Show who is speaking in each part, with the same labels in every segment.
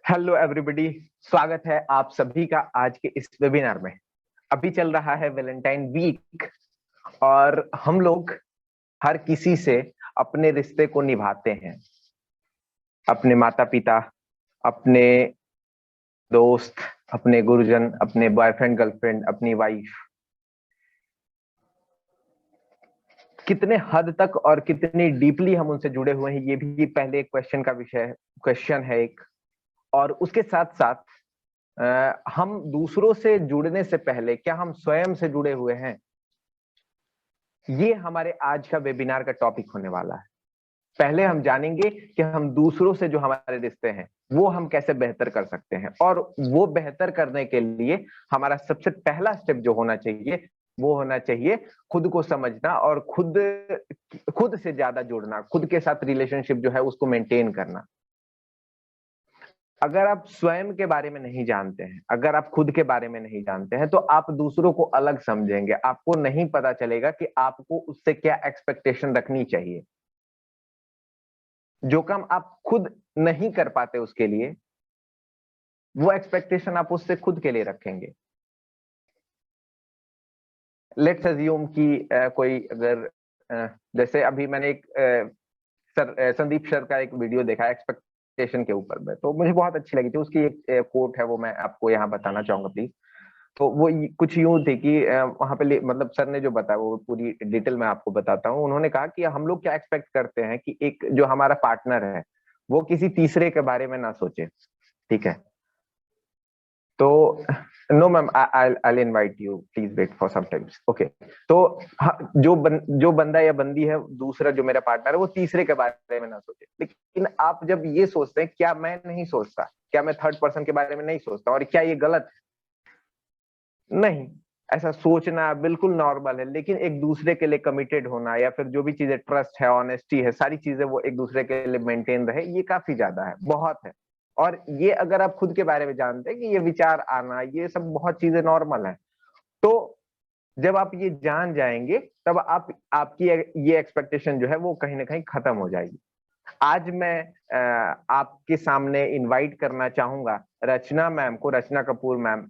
Speaker 1: Hello everybody. स्वागत है आप सभी का आज के इस वेबिनार में। अभी चल रहा है वैलेंटाइन वीक और हम लोग हर किसी से अपने रिश्ते को निभाते हैं। अपने माता पिता, अपने दोस्त, अपने गुरुजन, अपने बॉयफ्रेंड गर्लफ्रेंड, अपनी वाइफ। कितने हद तक और कितनी डीपली हम उनसे जुड़े हुए हैं, ये भी पहले एक क्वेश्चन है एक। और उसके साथ साथ हम दूसरों से जुड़ने से पहले क्या हम स्वयं से जुड़े हुए हैं, ये हमारे आज का वेबिनार का टॉपिक होने वाला है। पहले हम जानेंगे कि हम दूसरों से जो हमारे रिश्ते हैं वो हम कैसे बेहतर कर सकते हैं, और वो बेहतर करने के लिए हमारा सबसे पहला स्टेप जो होना चाहिए वो होना चाहिए खुद को समझना और खुद से ज्यादा जुड़ना, खुद के साथ रिलेशनशिप जो है उसको मेंटेन करना। अगर आप स्वयं के बारे में नहीं जानते हैं, अगर आप खुद के बारे में नहीं जानते हैं, तो आप दूसरों को अलग समझेंगे। आपको नहीं पता चलेगा कि आपको उससे क्या एक्सपेक्टेशन रखनी चाहिए। जो काम आप खुद नहीं कर पाते उसके लिए, वो एक्सपेक्टेशन आप उससे खुद के लिए रखेंगे। लेट्स अज्यूम कि कोई अगर जैसे अभी मैंने एक संदीप सर का एक वीडियो देखा एक्सपेक्टेशन के ऊपर में, तो मुझे बहुत अच्छी लगी थी। उसकी एक कोट है, वो मैं आपको यहाँ बताना चाहूंगा प्लीज। तो वो कुछ यूं थी कि वहां पे मतलब सर ने जो बताया वो पूरी डिटेल में आपको बताता हूँ। उन्होंने कहा कि हम लोग क्या एक्सपेक्ट करते हैं कि एक जो हमारा पार्टनर है वो किसी तीसरे के बारे में ना सोचे। ठीक है, तो no ma'am, I invite you, please wait for some times. Okay, तो जो बंदा या बंदी है, दूसरा जो मेरा पार्टनर है, वो तीसरे के बारे में ना सोचे। लेकिन आप जब ये सोचते हैं, क्या मैं नहीं सोचता, क्या मैं थर्ड पर्सन के बारे में नहीं सोचता, और क्या ये गलत नहीं? ऐसा सोचना बिल्कुल नॉर्मल है। लेकिन एक दूसरे के लिए कमिटेड होना, या फिर जो भी चीजें, ट्रस्ट है, ऑनेस्टी है, सारी चीजें वो एक दूसरे के लिए मेंटेन रहे, ये काफी ज्यादा है, बहुत है। और ये अगर आप खुद के बारे में जानते हैं कि ये विचार आना, ये सब बहुत चीजें नॉर्मल है, तो जब आप ये जान जाएंगे तब आपकी ये एक्सपेक्टेशन जो है वो कहीं ना कहीं खत्म हो जाएगी। आज मैं आपके सामने इनवाइट करना चाहूंगा रचना मैम को। रचना कपूर मैम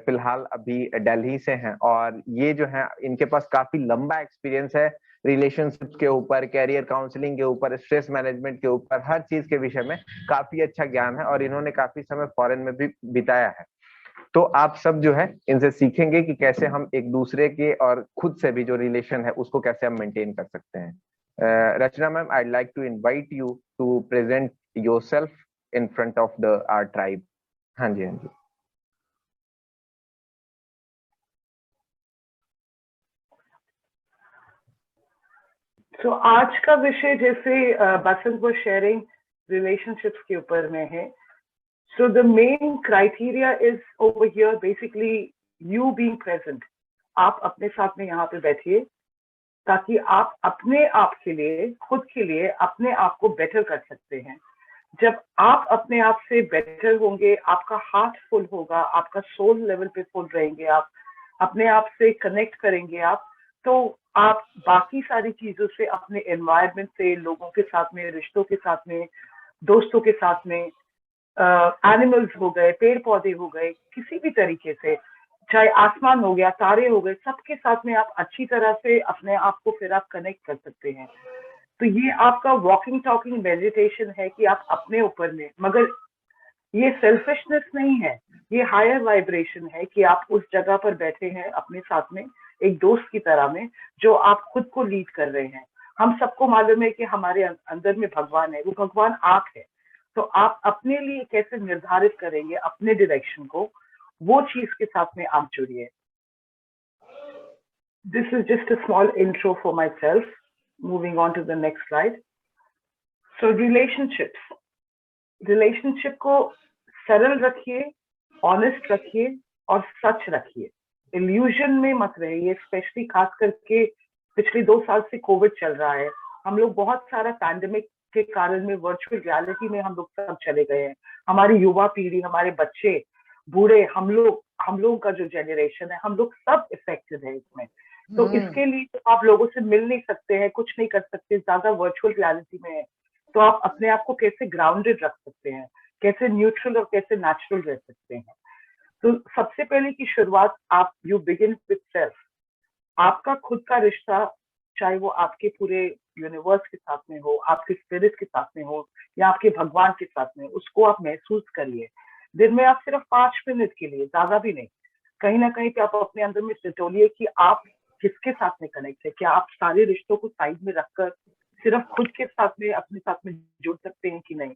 Speaker 1: फिलहाल अभी दिल्ली से हैं, और ये जो है इनके पास काफी लंबा एक्सपीरियंस है रिलेशनशिप के ऊपर, कैरियर काउंसलिंग के ऊपर, स्ट्रेस मैनेजमेंट के ऊपर, हर चीज के विषय में काफी अच्छा ज्ञान है, और इन्होंने काफी समय फॉरेन में भी बिताया है। तो आप सब जो है इनसे सीखेंगे कि कैसे हम एक दूसरे के और खुद से भी जो रिलेशन है उसको कैसे हम मेंटेन कर सकते हैं। Rachna ma'am, I like to invite you to present yourself in front of the our tribe. हाँ जी, हाँ जी।
Speaker 2: तो आज का विषय, जैसे बसंत वो शेयरिंग रिलेशनशिप्स के ऊपर में है। So the main criteria is over here basically you being present. आप अपने साथ में यहाँ पे बैठिए ताकि आप अपने आप के लिए, खुद के लिए अपने आप को बेटर कर सकते हैं। जब आप अपने आप से बेटर होंगे, आपका हार्ट फुल होगा, आपका सोल लेवल पे फुल रहेंगे, आप अपने आप से कनेक्ट करेंगे आप, तो आप बाकी सारी चीजों से, अपने एनवायरनमेंट से, लोगों के साथ में, रिश्तों के साथ में, दोस्तों के साथ में, एनिमल्स हो गए, पेड़ पौधे हो गए, किसी भी तरीके से, चाहे आसमान हो गया, तारे हो गए, सबके साथ में आप अच्छी तरह से अपने आप को फिर आप कनेक्ट कर सकते हैं। तो ये आपका वॉकिंग टॉकिंग मेडिटेशन है कि आप अपने ऊपर में, मगर ये सेल्फिशनेस नहीं है, ये हायर वाइब्रेशन है कि आप उस जगह पर बैठे हैं अपने साथ में एक दोस्त की तरह में, जो आप खुद को लीड कर रहे हैं। हम सबको मालूम है कि हमारे अंदर में भगवान है, वो भगवान आप है। तो आप अपने लिए कैसे निर्धारित करेंगे अपने डायरेक्शन को, वो चीज के साथ में आप जुड़िए। This is just a small intro for myself. Moving on to the next slide. So relationships. Relationship को सरल रखिए, ऑनेस्ट रखिए और सच रखिए। इल्यूजन में मत रहिए, स्पेशली खास करके पिछले 2 साल से कोविड चल रहा है। हम लोग बहुत सारा पैंडेमिक के कारण में वर्चुअल रियलिटी में हम लोग सब चले गए हैं। हमारी युवा पीढ़ी, हमारे बच्चे, बूढ़े, हम लोगों का जो जनरेशन है, हम लोग सब इफेक्टेड है इसमें। तो इसके लिए तो आप लोगों से मिल नहीं सकते हैं, कुछ नहीं कर सकते, ज्यादा वर्चुअल रियलिटी में है। तो आप अपने आप को कैसे ग्राउंडेड रख सकते हैं? कैसे न्यूट्रल और कैसे नेचुरल रह सकते हैं। तो सबसे पहले की शुरुआत आप यू बिगिन विद सेल्फ। आपका खुद का रिश्ता, चाहे वो आपके पूरे यूनिवर्स के साथ में हो, आपके स्पिरिट के साथ में हो, या आपके भगवान के साथ में, उसको आप महसूस करिए। दिन में आप सिर्फ 5 मिनट के लिए, ज्यादा भी नहीं, कहीं ना कहीं पे आप अपने अंदर में टटोलिए कि आप किसके साथ में कनेक्ट है। क्या आप सारे रिश्तों को साइड में रखकर सिर्फ खुद के साथ में, अपने साथ में जुड़ सकते हैं कि नहीं।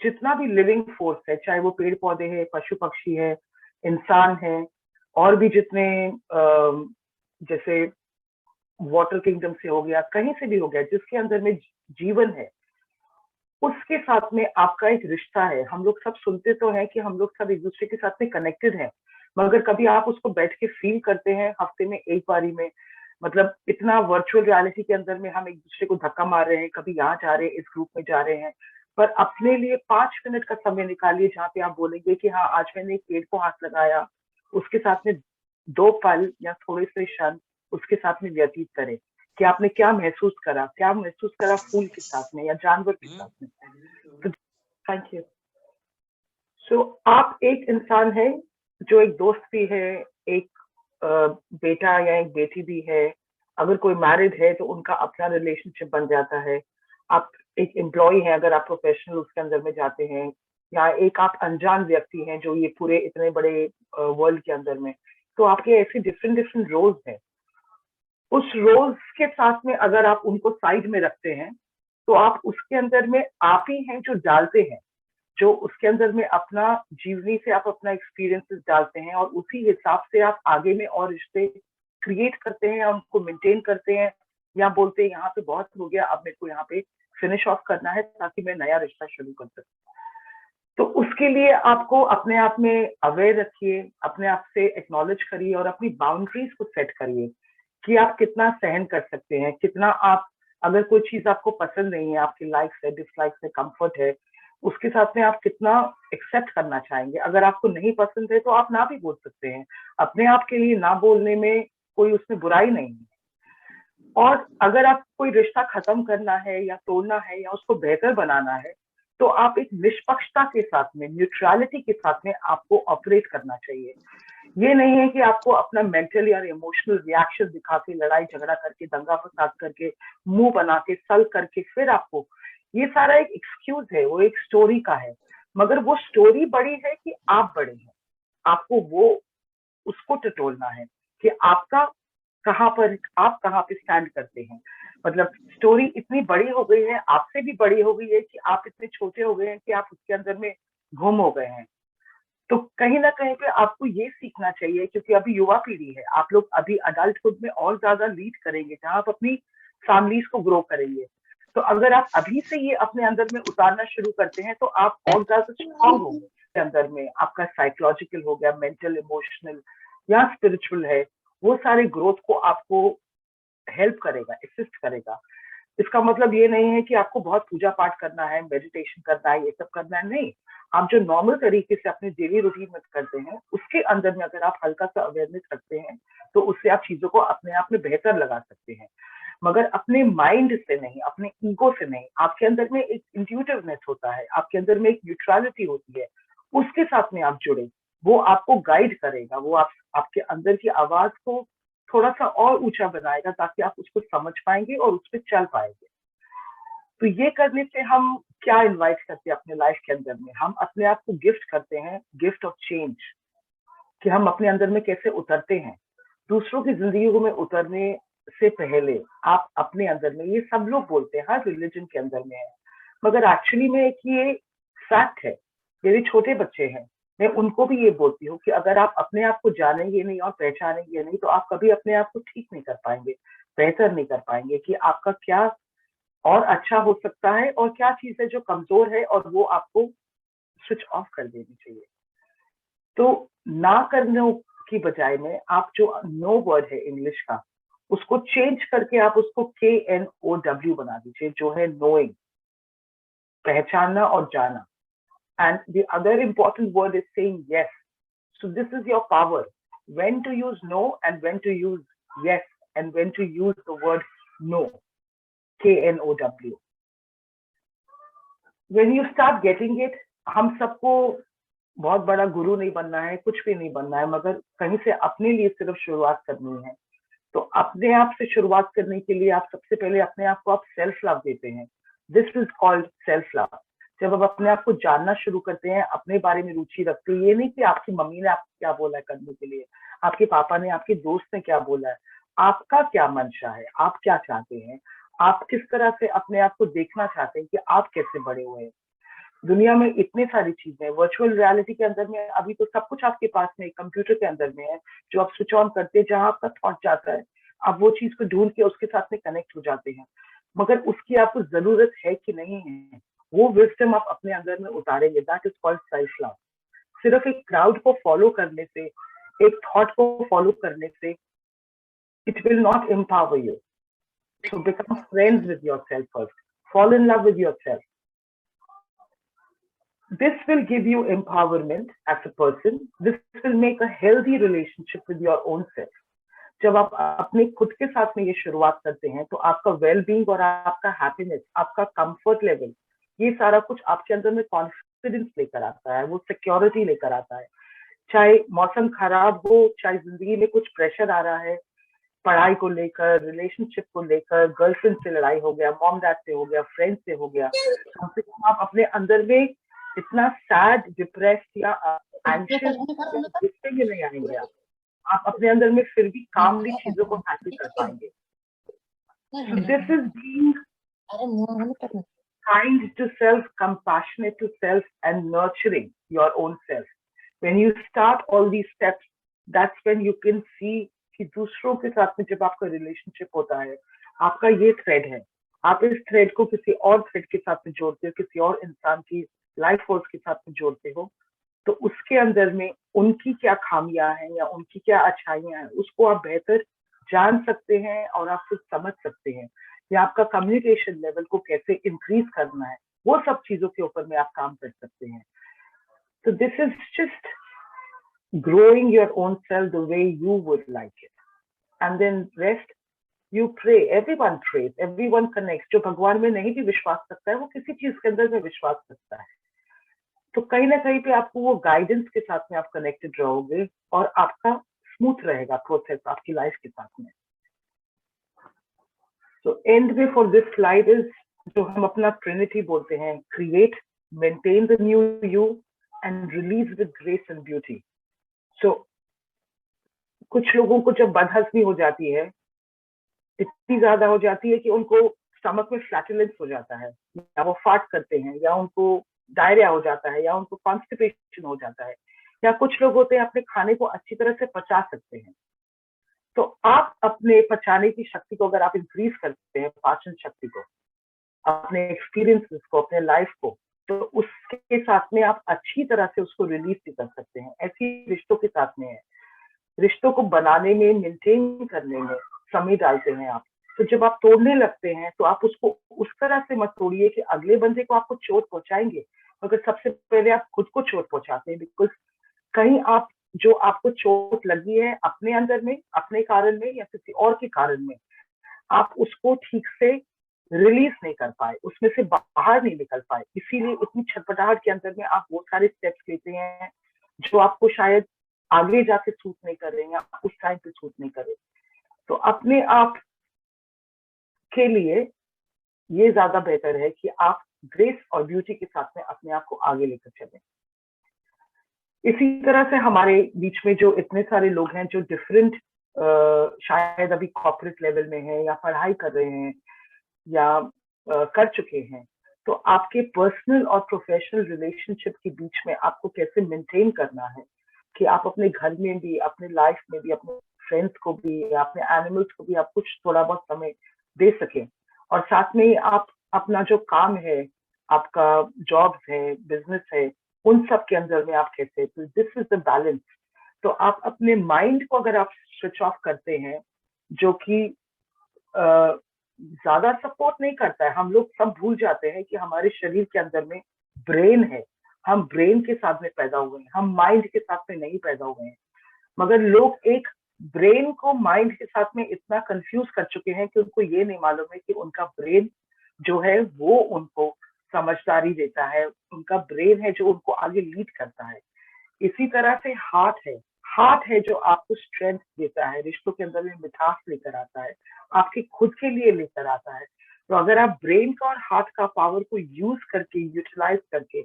Speaker 2: जितना भी लिविंग फोर्स है, चाहे वो पेड़ पौधे है, पशु पक्षी है, इंसान है, और भी जितने जैसे वाटर किंगडम से हो गया, कहीं से भी हो गया, जिसके अंदर में जीवन है, उसके साथ में आपका एक रिश्ता है। हम लोग सब सुनते तो हैं कि हम लोग सब एक दूसरे के साथ में कनेक्टेड हैं, मगर कभी आप उसको बैठ के फील करते हैं हफ्ते में एक बारी में? मतलब इतना वर्चुअल रियलिटी के अंदर में हम एक दूसरे को धक्का मार रहे हैं, कभी यहाँ जा रहे हैं, इस ग्रुप में जा रहे हैं, पर अपने लिए 5 मिनट का समय निकालिए जहाँ पे आप बोलेंगे कि हाँ, आज मैंने एक पेड़ को हाथ लगाया, उसके साथ में 2 पल या थोड़े से क्षण उसके साथ में व्यतीत करें कि आपने क्या महसूस करा फूल के साथ में या जानवर के साथ में। तो थैंक यू। सो आप एक इंसान है जो एक दोस्त भी है, एक बेटा या एक बेटी भी है। अगर कोई मैरिड है तो उनका अपना रिलेशनशिप बन जाता है। आप एक एम्प्लॉय है, अगर आप प्रोफेशनल उसके अंदर में जाते हैं, या एक आप अनजान व्यक्ति हैं जो ये पूरे इतने बड़े वर्ल्ड के अंदर में, तो आपके ऐसे डिफरेंट डिफरेंट रोल्स हैं। उस रोल्स के साथ में अगर आप उनको साइड में रखते हैं, तो आप उसके अंदर में आप ही हैं जो डालते हैं, जो उसके अंदर में अपना जीवनी से आप अपना एक्सपीरियंसेस डालते हैं, और उसी हिसाब से आप आगे में और रिश्ते क्रिएट करते हैं या उनको मेंटेन करते हैं, या बोलते हैं यहाँ पे बहुत हो गया, अब मेरे को यहाँ पे फिनिश ऑफ करना है ताकि मैं नया रिश्ता शुरू कर सकूं। तो उसके लिए आपको अपने आप में अवेयर रखिए, अपने आप से एक्नॉलेज करिए और अपनी बाउंड्रीज को सेट करिए कि आप कितना सहन कर सकते हैं, कितना आप, अगर कोई चीज आपको पसंद नहीं है, आपकी लाइक है, डिसलाइक है, कंफर्ट है, उसके साथ में आप कितना एक्सेप्ट करना चाहेंगे। अगर आपको नहीं पसंद है तो आप ना भी बोल सकते हैं। अपने आप के लिए ना बोलने में कोई उसमें बुराई नहीं है। और अगर आप कोई रिश्ता खत्म करना है या तोड़ना है या उसको बेहतर बनाना है, तो आप एक निष्पक्षता के साथ में, न्यूट्रलिटी के साथ में आपको ऑपरेट करना चाहिए। ये नहीं है कि आपको अपना मेंटल या इमोशनल रिएक्शन दिखा के, लड़ाई झगड़ा करके, दंगा फसाद करके, मुंह बना के, सल करके, फिर आपको, ये सारा एक एक्सक्यूज है, वो एक स्टोरी का है। मगर वो स्टोरी बड़ी है कि आप बड़े हैं, आपको वो उसको टटोलना है कि आपका आप कहाँ पे स्टैंड करते हैं। मतलब स्टोरी इतनी बड़ी हो गई है, आपसे भी बड़ी हो गई है, कि आप इतने छोटे हो गए हैं कि आप उसके अंदर में गुम हो गए हैं। तो कहीं ना कहीं पे आपको ये सीखना चाहिए, क्योंकि अभी युवा पीढ़ी है, आप लोग अभी अडल्टहुड में और ज्यादा लीड करेंगे, जहां आप अपनी फैमिलीज को ग्रो करेंगे। तो अगर आप अभी से ये अपने अंदर में उतारना शुरू करते हैं, तो आप और ज्यादा स्ट्रांग होंगे। अंदर में आपका साइकोलॉजिकल हो गया, मेंटल, इमोशनल या स्पिरिचुअल है, वो सारे ग्रोथ को आपको हेल्प करेगा, असिस्ट करेगा। इसका मतलब ये नहीं है कि आपको बहुत पूजा पाठ करना है, मेडिटेशन करना है, ये सब करना है, नहीं। आप जो नॉर्मल तरीके से अपने डेली रूटीन में करते हैं, उसके अंदर में अगर आप हल्का सा अवेयरनेस रखते हैं, तो उससे आप चीजों को अपने आप में बेहतर लगा सकते हैं। मगर अपने माइंड से नहीं, अपने ईगो से नहीं। आपके अंदर में एक इंट्यूटिवनेस होता है, आपके अंदर में एक न्यूट्रलिटी होती है, उसके साथ में आप जुड़े, वो आपको गाइड करेगा, वो आपके अंदर की आवाज को थोड़ा सा और ऊंचा बनाएगा, ताकि आप उसको समझ पाएंगे और उस पर चल पाएंगे। तो ये करने से हम क्या इनवाइट करते हैं अपने लाइफ के अंदर में? हम अपने आप को गिफ्ट करते हैं, गिफ्ट ऑफ चेंज, कि हम अपने अंदर में कैसे उतरते हैं। दूसरों की जिंदगी में उतरने से पहले आप अपने अंदर में, ये सब लोग बोलते हैं, हर रिलीजन के अंदर में है, मगर एक्चुअली में एक ये फैक्ट है। मेरे छोटे बच्चे हैं, मैं उनको भी ये बोलती हूँ कि अगर आप अपने आप को जानेंगे नहीं और पहचानेंगे नहीं, तो आप कभी अपने आप को ठीक नहीं कर पाएंगे, बेहतर नहीं कर पाएंगे, कि आपका क्या और अच्छा हो सकता है और क्या चीज है जो कमजोर है, और वो आपको स्विच ऑफ कर देनी चाहिए। तो ना करने की बजाय में आप जो नो वर्ड है इंग्लिश का, उसको चेंज करके आप उसको KNOW बना दीजिए, जो है नोइंग, पहचानना और जाना। And the other important word is saying yes. So this is your power. When to use no and when to use yes, and when to use the word no. KNOW. When you start getting it, हम सबको बहुत बड़ा गुरु नहीं बनना है, कुछ भी नहीं बनना है, मगर कहीं से अपने लिए सिर्फ शुरुआत करनी है। तो अपने आप से शुरुआत करने के लिए आप सबसे पहले अपने आप को आप सेल्फ लव देते हैं। This is called self love. जब आप अपने आप को जानना शुरू करते हैं, अपने बारे में रुचि रखते हैं, ये नहीं कि आपकी मम्मी ने आपको क्या बोला है करने के लिए, आपके पापा ने, आपके दोस्त ने क्या बोला है, आपका क्या मंशा है, आप क्या चाहते हैं, आप किस तरह से अपने आप को देखना चाहते हैं कि आप कैसे बड़े हुए हैं। दुनिया में इतनी सारी चीजें हैं, वर्चुअल रियलिटी के अंदर में अभी तो सब कुछ आपके पास में कंप्यूटर के अंदर में है, जो आप स्विच ऑन करते हैं, जहां आपका थॉट जाता है, आप वो चीज को ढूंढ के उसके साथ में कनेक्ट हो जाते हैं। मगर उसकी आपको जरूरत है कि नहीं है, वो विजडम आप अपने अंदर में उतारेंगे। That is called self love. सिर्फ एक क्राउड को फॉलो करने से, एक थॉट को फॉलो करने से, it will not empower you. So become friends with yourself first, fall in love with yourself. This will give you empowerment as a person. This will make a healthy relationship with your own self. जब आप अपने खुद के साथ में ये शुरुआत करते हैं, तो आपका वेल बीइंग और आपका हैप्पीनेस, आपका कंफर्ट लेवल, ये सारा कुछ आपके अंदर में कॉन्फिडेंस लेकर आता है, वो सिक्योरिटी लेकर आता है। चाहे मौसम खराब हो, चाहे जिंदगी में कुछ प्रेशर आ रहा है, पढ़ाई को लेकर, रिलेशनशिप को लेकर, गर्लफ्रेंड से लड़ाई हो गया, मॉम डैड से हो गया, फ्रेंड से हो गया, कम से कम आप अपने अंदर में इतना सैड, डिप्रेस्ड या एंशियस गुस्से में नहीं आएंगे। आप अपने अंदर में फिर भी कामली चीजों को हैंडल कर पाएंगे। This is being kind to self, compassionate to self, and nurturing your own self. When you start all these steps, that's when you can see कि दूसरों के साथ में जब आपका रिलेशनशिप होता है, आपका ये थ्रेड है, आप इस थ्रेड को किसी और थ्रेड के साथ में जोड़ते हो, किसी और इंसान की लाइफ फोर्स के साथ में जोड़ते हो, तो उसके अंदर में उनकी क्या खामियां हैं या उनकी क्या अच्छाइयां हैं, उसको आप बेहतर जान सकते हैं और आप खुद समझ सकते हैं, या आपका कम्युनिकेशन लेवल को कैसे इंक्रीज करना है, वो सब चीजों के ऊपर में आप काम कर सकते हैं। तो this is just growing your own self the way you would like it, and then rest you pray. Everyone prays, everyone connects. जो भगवान में नहीं भी विश्वास करता है, वो किसी चीज के अंदर में विश्वास करता है। तो कहीं ना कहीं पे आपको वो गाइडेंस के साथ में आप कनेक्टेड रहोगे और आपका स्मूथ रहेगा प्रोसेस आपकी लाइफ के साथ में। तो एंड में फॉर दिस स्लाइड इज, जो हम अपना ट्रिनिटी बोलते हैं, create, maintain the new you and release with grace and beauty. So कुछ लोगों को जब बदहजमी हो जाती है, इतनी ज्यादा हो जाती है कि उनको स्टमक में फ्लैटुलेंस हो जाता है, या वो फार्ट करते हैं, या उनको डायरिया हो जाता है, या उनको कॉन्स्टिपेशन हो जाता है, या कुछ लोग होते हैं अपने खाने को अच्छी तरह से पचा सकते हैं। तो आप अपने पचाने की शक्ति को अगर आप इंक्रीज करते हैं, पाचन शक्ति को, अपने एक्सपीरियंसेस को, अपने लाइफ को, तो उसके साथ में आप अच्छी तरह से उसको रिलीज भी कर सकते हैं। ऐसी रिश्तों के साथ में है, रिश्तों को बनाने में, मेंटेन करने में समय डालते हैं आप। तो जब आप तोड़ने लगते हैं, तो आप उसको उस तरह से मत तोड़िए कि अगले बंदे को आपको चोट पहुंचाएंगे, मगर सबसे पहले आप खुद को चोट पहुंचाते हैं। बिकॉज कहीं आप, जो आपको चोट लगी है अपने अंदर में, अपने कारण में या किसी और के कारण में, आप उसको ठीक से रिलीज नहीं कर पाए, उसमें से बाहर नहीं निकल पाए, इसीलिए इतनी छटपटाहट के अंदर में आप वो सारे स्टेप्स लेते हैं जो आपको शायद आगे जाके सूट नहीं कर रहे हैं या उस टाइम पे सूट नहीं कर रहे। तो अपने आप के लिए ये ज्यादा बेहतर है कि आप ग्रेस और ब्यूटी के साथ में अपने आप को आगे लेकर चलें। इसी तरह से हमारे बीच में जो इतने सारे लोग हैं जो डिफरेंट, शायद अभी कॉर्पोरेट लेवल में हैं या पढ़ाई कर रहे हैं या कर चुके हैं, तो आपके पर्सनल और प्रोफेशनल रिलेशनशिप के बीच में आपको कैसे मेंटेन करना है कि आप अपने घर में भी, अपने लाइफ में भी, अपने फ्रेंड्स को भी या अपने एनिमल्स को भी आप कुछ थोड़ा बहुत समय दे सकें, और साथ में ही आप अपना जो काम है, आपका जॉब्स है, बिजनेस है, उन सब के अंदर में आप कैसे, तो दिस इज द बैलेंस। तो आप अपने माइंड को अगर आप स्विच ऑफ करते हैं, जो कि ज्यादा सपोर्ट नहीं करता है, हम लोग सब भूल जाते हैं कि हमारे शरीर के अंदर में ब्रेन है, हम ब्रेन के साथ में पैदा हुए हैं, हम माइंड के साथ में नहीं पैदा हुए हैं। मगर लोग एक ब्रेन को माइंड के साथ में इतना कंफ्यूज कर चुके हैं कि उनको ये नहीं मालूम है कि उनका ब्रेन जो है वो उनको समझदारी देता है, उनका ब्रेन है जो उनको आगे लीड करता है। इसी तरह से हार्ट है जो आपको स्ट्रेंथ देता है, रिश्तों के अंदर में मिठास लेकर आता है, आपके खुद के लिए लेकर आता है। तो अगर आप ब्रेन का और हार्ट का पावर को यूज करके, यूटिलाइज करके,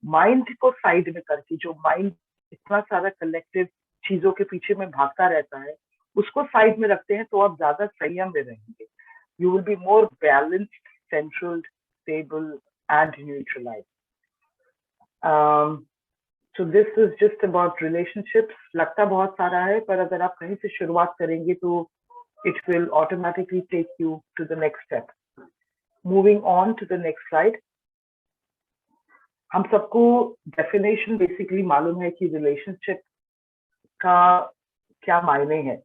Speaker 2: माइंड को साइड में करके, जो माइंड इतना सारा कलेक्टिव चीजों के पीछे में भागता रहता है, उसको साइड में रखते हैं, तो आप ज्यादा संयम में रहेंगे। You will be more balanced, central, stable and neutralise. So this is just about relationships. लगता बहुत सारा है, पर अगर आप कहीं से शुरुआत करेंगे तो it will automatically take you to the next step. Moving on to the next slide. हम सबको definition basically मालूम है कि relationship का क्या मायने हैं।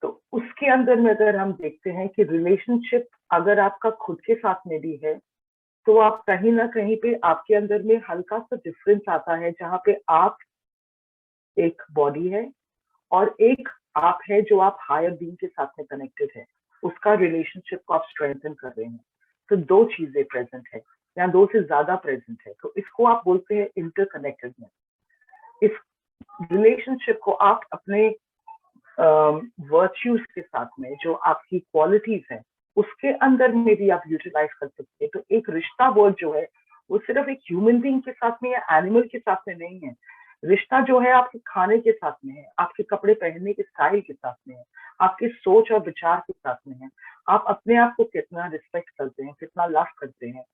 Speaker 2: तो उसके अंदर में अगर हम देखते हैं कि relationship अगर आपका खुद के साथ में भी है, तो आप कहीं ना कहीं पे आपके अंदर में हल्का सा डिफरेंस आता है, जहां पे आप एक बॉडी है और एक आप है जो आप हायर बीइंग के साथ में कनेक्टेड है, उसका रिलेशनशिप को आप स्ट्रेंथन कर रहे हैं। तो दो चीजें प्रेजेंट है या दो से ज्यादा प्रेजेंट है, तो इसको आप बोलते हैं इंटरकनेक्टेडनेस। इस रिलेशनशिप को आप अपने वर्च्यूज के साथ में, जो आपकी क्वालिटीज हैं, उसके अंदर में भी आप यूटिलाइज कर सकते हैं। तो एक रिश्ता वर्ड जो है वो सिर्फ एक ह्यूमन बीइंग के साथ में या एनिमल के साथ में नहीं है। रिश्ता जो है आपके खाने के साथ में है, आपके कपड़े पहनने के स्टाइल के साथ में है, आपके सोच और विचार के साथ में है। आप अपने आप को कितना रिस्पेक्ट करते हैं, कितना लव करते हैं,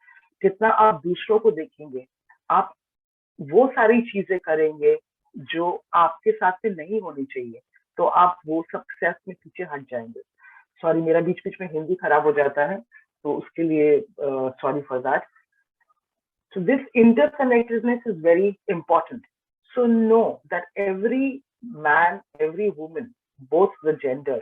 Speaker 2: कितना आप दूसरों को देखेंगे, आप वो सारी चीजें करेंगे जो आपके साथ में नहीं होनी चाहिए, तो आप वो सक्सेस में पीछे हट जाएंगे। सॉरी, मेरा बीच बीच में हिंदी खराब हो जाता है, तो उसके लिए sorry for that. So this interconnectedness is very important. So know that every man, every woman, both the gender,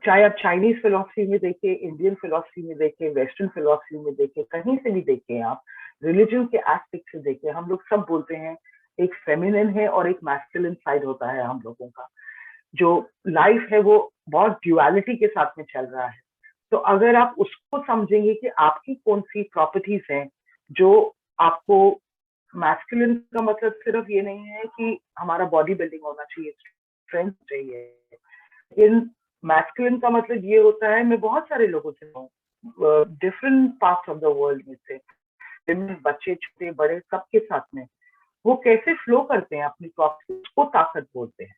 Speaker 2: चाहे आप चाइनीज फिलोसफी में देखें, इंडियन फिलोसफी में देखें, वेस्टर्न फिलोसफी में देखें, कहीं से भी देखें, आप रिलीजन के एस्पेक्ट से देखें, हम लोग सब बोलते हैं एक फेमिनिन है और एक मैस्कुलिन साइड होता है हम लोगों का। जो लाइफ है वो बहुत ड्युअलिटी के साथ में चल रहा है। तो अगर आप उसको समझेंगे कि आपकी कौन सी प्रॉपर्टीज हैं जो आपको, मैस्कुलिन का मतलब सिर्फ ये नहीं है कि हमारा बॉडी बिल्डिंग होना चाहिए, स्ट्रेंथ चाहिए, लेकिन मैस्कुलिन का मतलब ये होता है, मैं बहुत सारे लोगों से हूँ different parts of the world में से, बच्चे छोटे बड़े सबके साथ में, वो कैसे फ्लो करते हैं अपनी प्रॉपर्टी, उसको ताकत बोलते हैं।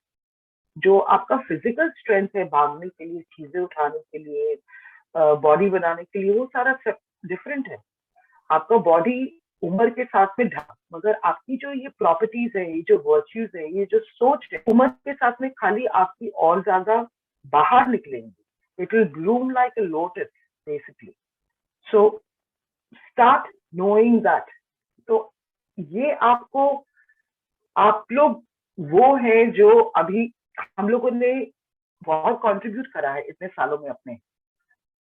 Speaker 2: जो आपका फिजिकल स्ट्रेंथ है भागने के लिए, चीजें उठाने के लिए, बॉडी बनाने के लिए, वो सारा डिफरेंट है। आपका बॉडी उम्र के साथ में ढाल, मगर आपकी जो ये प्रॉपर्टीज है, ये जो वर्च्यूज है, ये जो सोच है, उम्र के साथ में खाली आपकी और ज्यादा बाहर निकलेंगे। It will Bloom like a lotus basically. So start knowing that. तो ये आपको, आप लोग वो है जो अभी हम लोगों ने बहुत कंट्रीब्यूट करा है इतने सालों में अपने,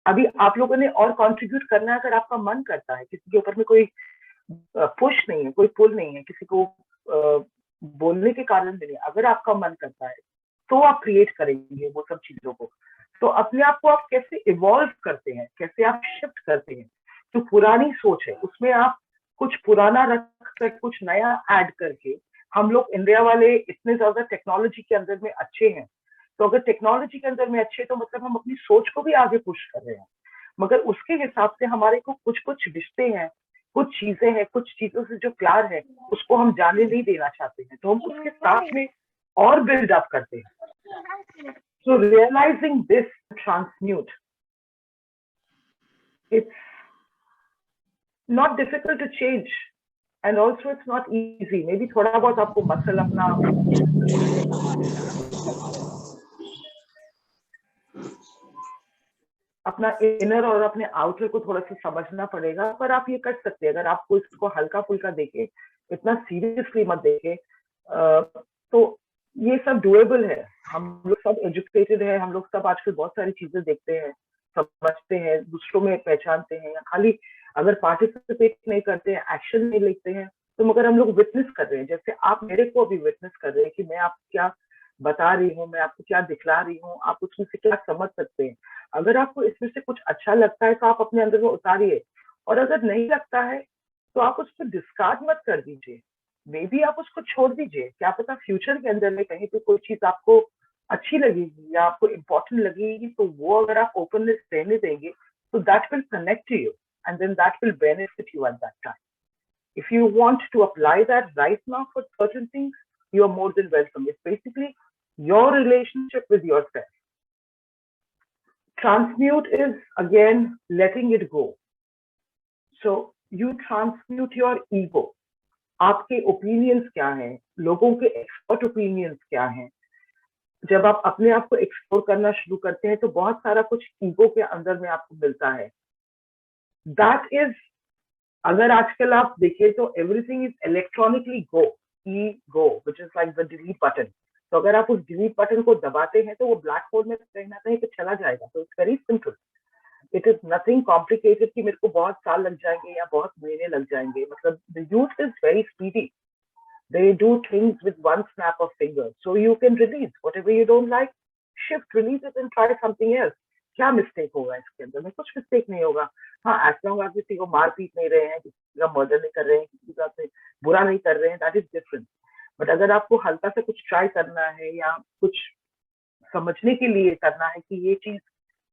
Speaker 2: अभी आप लोगों ने और कंट्रीब्यूट करना है। अगर आपका मन करता है, किसी के ऊपर में कोई पुश नहीं है, कोई पुल नहीं है, किसी को बोलने के कारण भी नहीं, अगर आपका मन करता है तो आप क्रिएट करेंगे वो सब चीजों को। तो अपने आप को आप कैसे इवॉल्व करते हैं, कैसे आप शिफ्ट करते हैं, जो पुरानी सोच है उसमें आप कुछ पुराना रख कर कुछ नया ऐड करके, हम लोग इंडिया वाले इतने ज्यादा टेक्नोलॉजी के अंदर में अच्छे हैं, तो अगर टेक्नोलॉजी के अंदर में अच्छे, तो मतलब हम अपनी सोच को भी आगे पुश कर रहे हैं, मगर उसके हिसाब से हमारे को कुछ कुछ रिश्ते हैं, कुछ चीजें हैं, कुछ चीजों से जो प्यार है उसको हम जाने नहीं देना चाहते हैं, तो हम उसके साथ में और बिल्ड अप करते हैं। So realising this transmute, it's not difficult to change and also it's not easy. Maybe थोड़ा बहुत आपको मसल अपना इनर और अपने आउटर को थोड़ा सा समझना पड़ेगा, पर आप ये कर सकते हैं अगर आपको इसको हल्का फुल्का देखे, इतना सीरियसली मत देखे, तो ये सब डुएबल है। हम लोग सब एजुकेटेड है, हम लोग सब आजकल बहुत सारी चीजें देखते हैं, समझते हैं, दूसरों में पहचानते हैं, या खाली अगर पार्टिसिपेट नहीं करते हैं, एक्शन नहीं लेते हैं, तो मगर हम लोग विटनेस कर रहे हैं। जैसे आप मेरे को अभी विटनेस कर रहे हैं कि मैं आपको क्या बता रही हूँ, मैं आपको क्या दिखला रही हूँ, आप उसमें से क्या समझ सकते हैं। अगर आपको इसमें से कुछ अच्छा लगता है तो आप अपने अंदर में उतारिए, और अगर नहीं लगता है तो आप उसको डिस्कार्ड मत कर दीजिए, मे बी आप उसको छोड़ दीजिए। क्या पता फ्यूचर के अंदर में कहीं पे कोई चीज आपको अच्छी लगेगी या आपको इम्पोर्टेंट लगेगी, तो वो अगर आप ओपननेस रहने देंगे तो that will connect to you and then that will benefit you at that time. If you want to apply that right now for certain things, you are more than welcome. It's basically your relationship with yourself. Transmute is again letting it go. So you transmute your ego. आपके opinions क्या हैं, लोगों के expert opinions क्या हैं. जब आप अपने आप को एक्सप्लोर करना शुरू करते हैं तो बहुत सारा कुछ ईगो के अंदर में आपको मिलता है. दैट इज, अगर आजकल आप देखें तो everything is electronically go, E go, which is like the delete button. तो अगर आप उस डिलीट बटन को दबाते हैं तो वो ब्लैक होल में कहीं ना कहीं पे चला जाएगा. तो it's very simple. It is nothing complicated कि मेरे को बहुत साल लग जाएंगे या बहुत महीने लग जाएंगे. मतलब the youth is very speedy. They do things with one snap of fingers. So you can release whatever you don't like, shift, release it and try something else. क्या मिस्टेक होगा इसके अंदर में? कुछ मिस्टेक नहीं होगा. हाँ, as long as किसी को मार पीट नहीं रहे हैं, किसी का मर्डर नहीं कर रहे हैं, किसी का से बुरा नहीं कर रहे हैं, that is different. बट अगर आपको हल्का से कुछ ट्राई करना है या कुछ समझने के लिए करना है कि ये चीज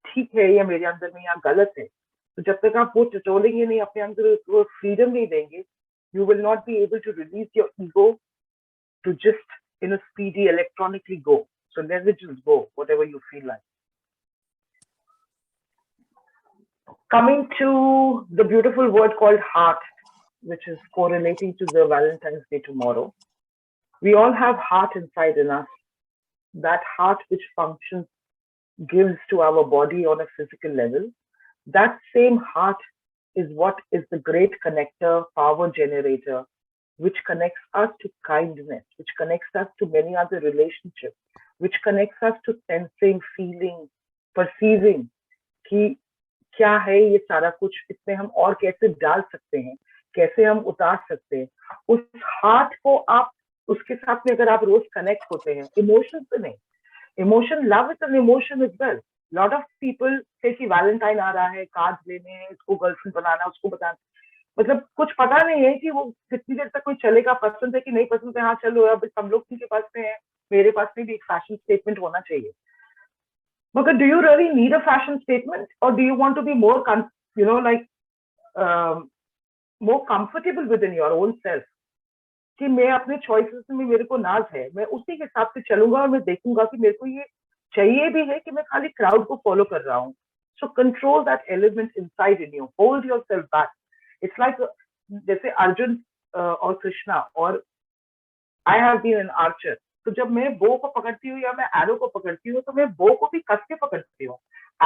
Speaker 2: ठीक है या मेरे अंदर में या गलत है, तो जब तक आप वो टटोलेंगे नहीं, अपने अंदर वो फ्रीडम नहीं देंगे, you will not be able to release your ego to just in a speedy electronically go. So let it just go, whatever you feel like. Coming to the beautiful word called heart, which is correlating to the Valentine's Day tomorrow. We all have heart inside in us. That heart which functions, gives to our body on a physical level. That same heart is what is the great connector, power generator, which connects us to kindness, which connects us to many other relationships, which connects us to sensing, feeling, perceiving कि क्या है ये सारा कुछ, इसमें हम और कैसे डाल सकते हैं, कैसे हम उतार सकते हैं. उस हार्ट को आप, उसके साथ में अगर आप रोज कनेक्ट होते हैं, इमोशन से नहीं, emotion, love is an emotion is well. Lot of people से कि वैलेंटाइन आ रहा है, कार्ड लेने हैं, इसको गर्लफ्रेंड बनाना, उसको बताना, मतलब कुछ पता नहीं है कि वो कितनी देर तक कोई चलेगा, पसंद है कि नहीं पसंद है. हाँ चलो, अब सब लोग के पास में है, मेरे पास में भी एक फैशन स्टेटमेंट होना चाहिए. मगर do you really need a fashion statement, और do you want to be more you know like more comfortable with in your own self, कि मैं अपने चॉइसेस में, मेरे को नाज है, मैं उसी के हिसाब से चलूंगा और मैं देखूंगा कि मेरे को ये चाहिए भी है कि मैं खाली क्राउड को फॉलो कर रहा हूँ. So control that element inside in you, hold yourself back. It's like जैसे अर्जुन और कृष्णा, और I have been an archer. तो जब मैं बो को पकड़ती हूँ या मैं एरो को पकड़ती हूँ, तो मैं बो को भी कस के पकड़ती हूँ,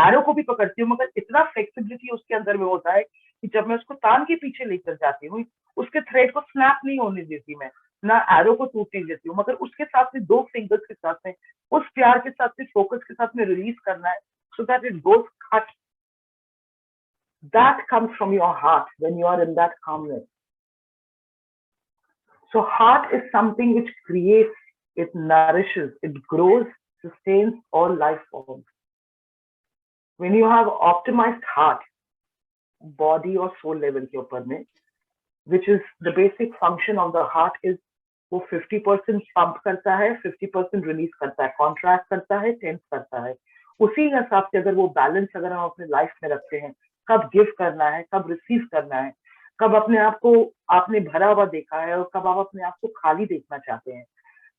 Speaker 2: एरो को भी पकड़ती हूँ, मगर इतना फ्लेक्सिबिलिटी उसके अंदर में होता है कि जब मैं उसको तान के पीछे लेकर जाती हूँ, उसके थ्रेड को स्नैप नहीं होने देती मैं, ना एरो को टूटने देती हूँ, मगर उसके साथ में 2 फिंगर्स के साथ में, उस प्यार के साथ में, फोकस के साथ में रिलीज करना है, so that it goes cut. That comes from your heart when you are in that calmness. So heart is something which creates, it nourishes, it grows, sustains all life forms. When you have optimized heart, body or soul level के ऊपर में, which is the basic function of the heart is वो 50% pump करता है, 50% release करता है, contract करता है, टेंस करता है. उसी हिसाब से अगर वो बैलेंस अगर हम अपने लाइफ में रखते हैं, कब गिव करना है, कब रिसीव करना है, कब अपने आप को आपने भरा हुआ देखा है और कब आप अपने आप को खाली देखना चाहते हैं,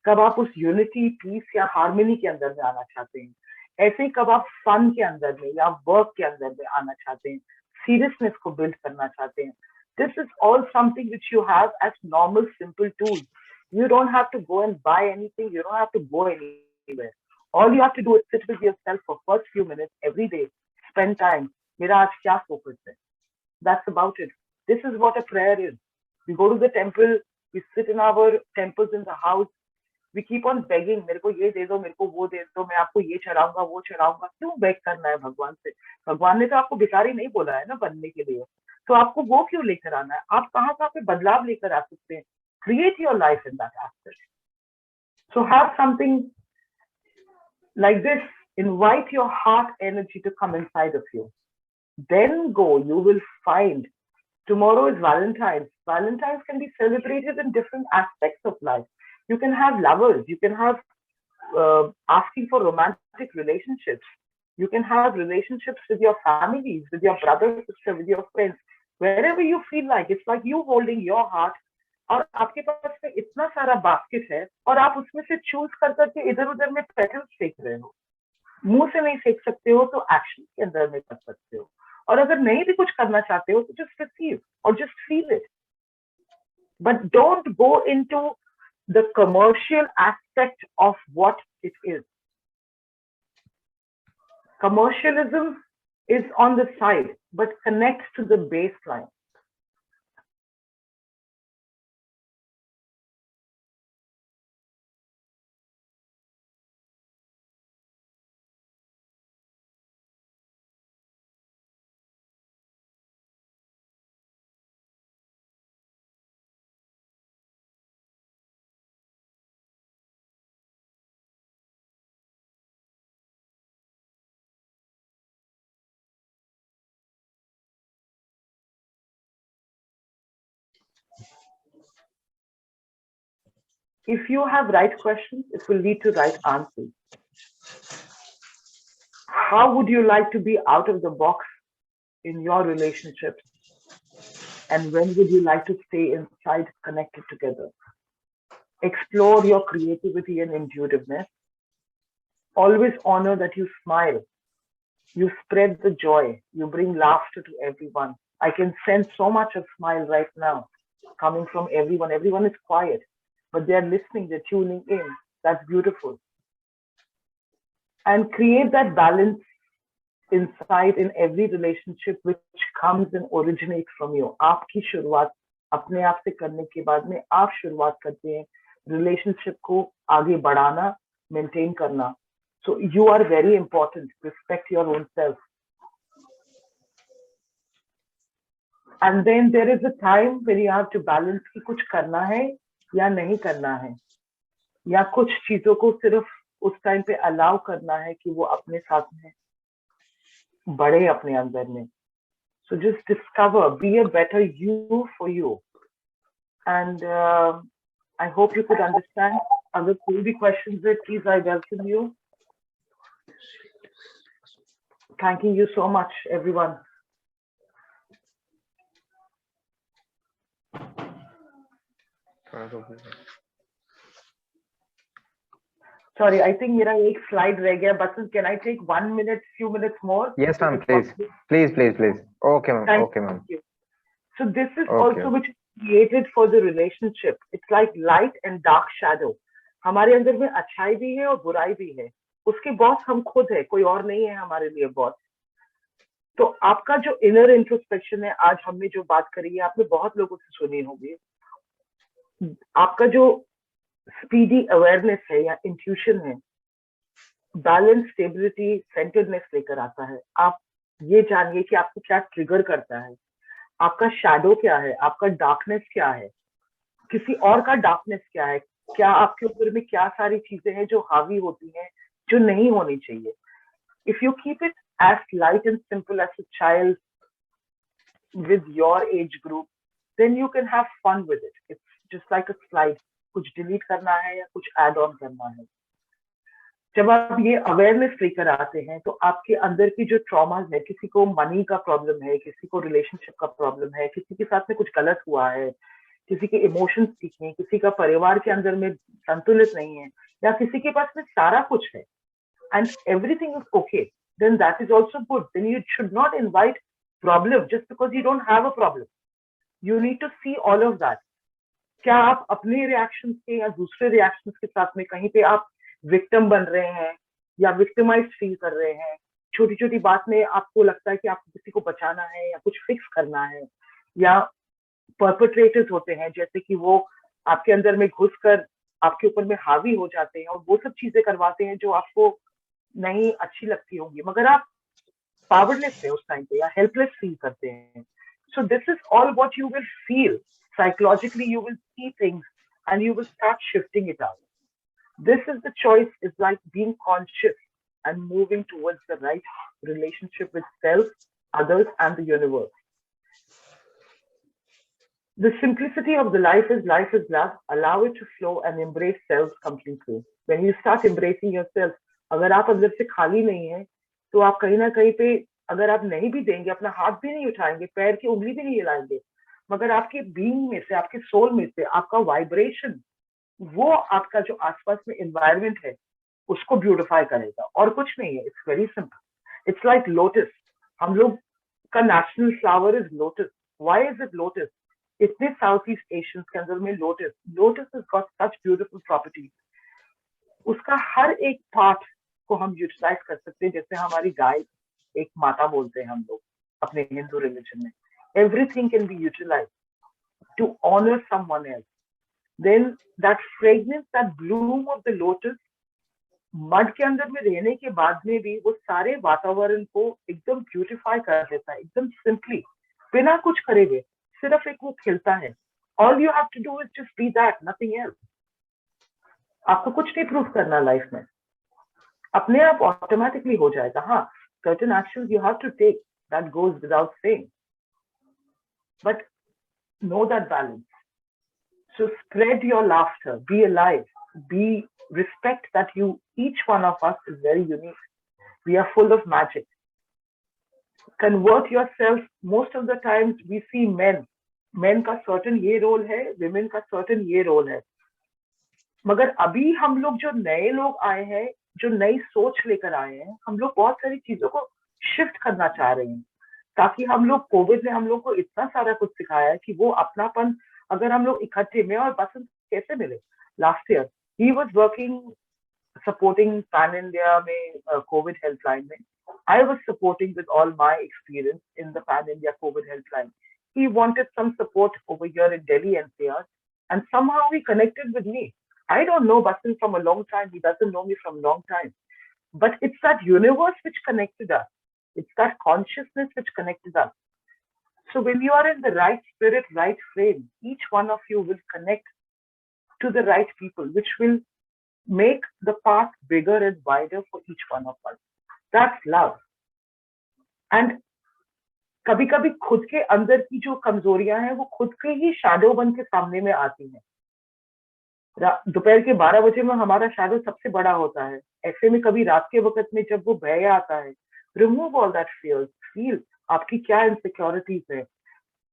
Speaker 2: कब आप उस यूनिटी, पीस या हार्मनी के अंदर में आना चाहते हैं, ऐसे ही कब आप फन के अंदर में या वर्क के अंदर में आना चाहते हैं, सीरियसनेस को बिल्ड करना चाहते हैं. This is all something which you have as normal, simple tools. You don't have to go and buy anything. You don't have to go anywhere. All you have to do is sit with yourself for first few minutes every day. Spend time. मेरा आज क्या focus है? That's about it. This is what a prayer is. We go to the temple. We sit in our temples in the house. We keep on begging. मेरे को ये दे दो, मेरे को वो दे दो, मैं आपको ये चढ़ाऊंगा, वो चढ़ाऊंगा. क्यों बेग करना है भगवान से? भगवान ने तो आपको भिखारी नहीं बोला है ना बनने के लिए. तो आपको वो क्यों लेकर आना है? आप कहाँ पे बदलाव लेकर आ सकते हैं? Create your life in that aspect. So have something like this. Invite your heart energy to come inside of you. Then go. You will find Tomorrow is Valentine's. Valentine's can be celebrated in different aspects of life. You can have lovers. You can have asking for romantic relationships. You can have relationships with your families, with your brother, sister, with your friends, wherever you feel like. It's like you holding your heart. और आपके पास में इतना सारा basket है और आप उसमें से चूज कर करके इधर उधर में पेटल्स फेंक रहे हो. मुंह से नहीं फेंक सकते हो तो एक्शन के अंदर में कर सकते हो. और अगर नहीं भी कुछ करना चाहते हो तो जस्ट रिसीव और just feel it. But don't go into the commercial aspect of what it is. Commercialism is on the side, but connects to the baseline. If you have right questions, it will lead to right answers. How would you like to be out of the box in your relationships? And when would you like to stay inside, connected together? Explore your creativity and intuitiveness. Always honor that you smile. You spread the joy. You bring laughter to everyone. I can sense so much of smile right now coming from everyone. Everyone is quiet, but they're listening, they're tuning in. That's beautiful. And create that balance inside in every relationship which comes and originates from you. आपकी शुरुआत अपने आप से करने के बाद में आप शुरुआत करते हैं रिलेशनशिप को आगे बढ़ाना, मेंटेन करना. So you are very important. Respect your own self. And then there is a time when you have to balance कि कुछ करना है या नहीं करना है, या कुछ चीजों को सिर्फ उस टाइम पे अलाउ करना है कि वो अपने साथ में बढ़े अपने अंदर में. So just discover, be a better you for you. And I hope you could understand. अगर कोई भी questions है, please I welcome you. Thanking you so much, everyone. Sorry, I think मेरा एक slide रह गया. Basant, can I take 1 minute, few minutes more?
Speaker 1: Yes, ma'am. Please, please, please, please. Okay, ma'am. Okay, ma'am.
Speaker 2: So this is also which is created for the relationship. It's like light and dark shadow. हमारे अंदर में अच्छाई भी है और बुराई भी है. उसके बॉस हम खुद है, कोई और नहीं है हमारे लिए बॉस. तो आपका जो इनर इंट्रोस्पेक्शन है, आज हमने जो बात करी है, आपने बहुत लोगों से सुनी होगी. आपका जो स्पीडी अवेयरनेस है या इंट्यूशन है, बैलेंस, स्टेबिलिटी, सेंटर्डनेस लेकर आता है. आप ये जानिए कि आपको क्या ट्रिगर करता है, आपका शैडो क्या है, आपका डार्कनेस क्या है, किसी और का डार्कनेस क्या है, क्या आपके ऊपर में क्या सारी चीजें हैं जो हावी होती हैं, जो नहीं होनी चाहिए. If you keep it as light and simple as a child with your age group, then you can have fun with it. It's just like a slide. कुछ डिलीट करना है या कुछ ऐड ऑन करना है. जब आप ये अवेयरनेस लेकर आते हैं तो आपके अंदर की जो ट्रॉमाज है, किसी को मनी का प्रॉब्लम है, किसी को रिलेशनशिप का प्रॉब्लम है, किसी के साथ में कुछ गलत हुआ है, किसी के इमोशंस ठीक हैं, किसी का परिवार के अंदर में संतुलित नहीं है, या किसी के पास में सारा कुछ है and everything is okay, then that is also good. Then you should not invite problem just because you don't have a problem. You need to see all of that. क्या आप अपने रिएक्शंस के या दूसरे रिएक्शंस के साथ में कहीं पे आप विक्टिम बन रहे हैं या विक्टिमाइज्ड फील कर रहे हैं, छोटी छोटी बात में आपको लगता है कि आपको किसी को बचाना है या कुछ फिक्स करना है, या परपेट्रेटर्स होते हैं जैसे कि वो आपके अंदर में घुसकर आपके ऊपर में हावी हो जाते हैं और वो सब चीजें करवाते हैं जो आपको नहीं अच्छी लगती होंगी, मगर आप पावरलेस है उस टाइम पे या हेल्पलेस फील करते हैं. So this is all what you will feel. Psychologically, you will see things and you will start shifting it out. This is the choice. It's like being conscious and moving towards the right relationship with self, others, and the universe. the simplicity of the life is love. Allow it to flow and embrace self completely. When you start embracing yourself, अगर आप अंदर से खाली नहीं है तो आप कहीं ना कहीं पे, अगर आप नहीं भी देंगे, अपना हाथ भी नहीं उठाएंगे, पैर की उंगली भी नहीं हिलाएंगे, मगर आपके बीइंग में से, आपके सोल में से आपका वाइब्रेशन, वो आपका जो आसपास में एनवायरनमेंट है उसको ब्यूटिफाई करेगा, और कुछ नहीं है. It's very simple. It's like lotus. हम लोग का national flower is lotus. Why is it lotus? इतने साउथ ईस्ट एशियंस के अंदर में lotus is got such beautiful properties. उसका हर एक पार्ट को हम यूटिलाइज कर सकते हैं. जैसे हमारी गाय एक माता बोलते हैं हम लोग अपने हिंदू रिलीजन में. Everything can be utilise to honour someone else. Then that fragrance, that bloom of the lotus, mud के अंदर में रहने के बाद में भी वो सारे वातावरण को एकदम ब्यूटिफाई कर देता है, एकदम सिंपली, बिना कुछ करे हुए. सिर्फ एक वो खिलता है. All you have to do is just be that, nothing else. आपको कुछ नहीं प्रूव करना लाइफ में, अपने आप ऑटोमेटिकली हो जाएगा. हाँ, certain actions you have to take, that goes without saying, but know that balance. So spread your laughter, be alive, respect that each one of us is very unique. We are full of magic. Convert yourself. Most of the times we see men का certain ये role है, women का certain ये role है. मगर अभी हम लोग जो नए लोग आए हैं, जो नई सोच लेकर आए हैं, हम लोग बहुत सारी चीजों को शिफ्ट करना चाह रहे हैं, ताकि हम लोग, कोविड ने हम लोग को इतना सारा कुछ सिखाया है कि वो अपनापन, अगर हम लोग इकट्ठे में. और बसंत कैसे मिले? Last year he was working supporting pan India में कोविड हेल्पलाइन में. I was supporting with all my experience in the pan India Covid helpline. He wanted some support over here in Delhi NCR, and somehow he connected with me. I don't know Basan from a long time. He doesn't know me from a long time. But it's that universe which connected us. It's that consciousness which connected us. So when you are in the right spirit, right frame, each one of you will connect to the right people, which will make the path bigger and wider for each one of us. That's love. And कभी कभी खुद के अंदर की जो कमजोरियां हैं वो खुद के ही शैडो बन के सामने में आती हैं. दोपहर के 12 बजे में हमारा शैडो सबसे बड़ा होता है. ऐसे में कभी रात के वक्त में जब वो भय आता है, remove all that fear, feel आपकी क्या इनसिक्योरिटीज है,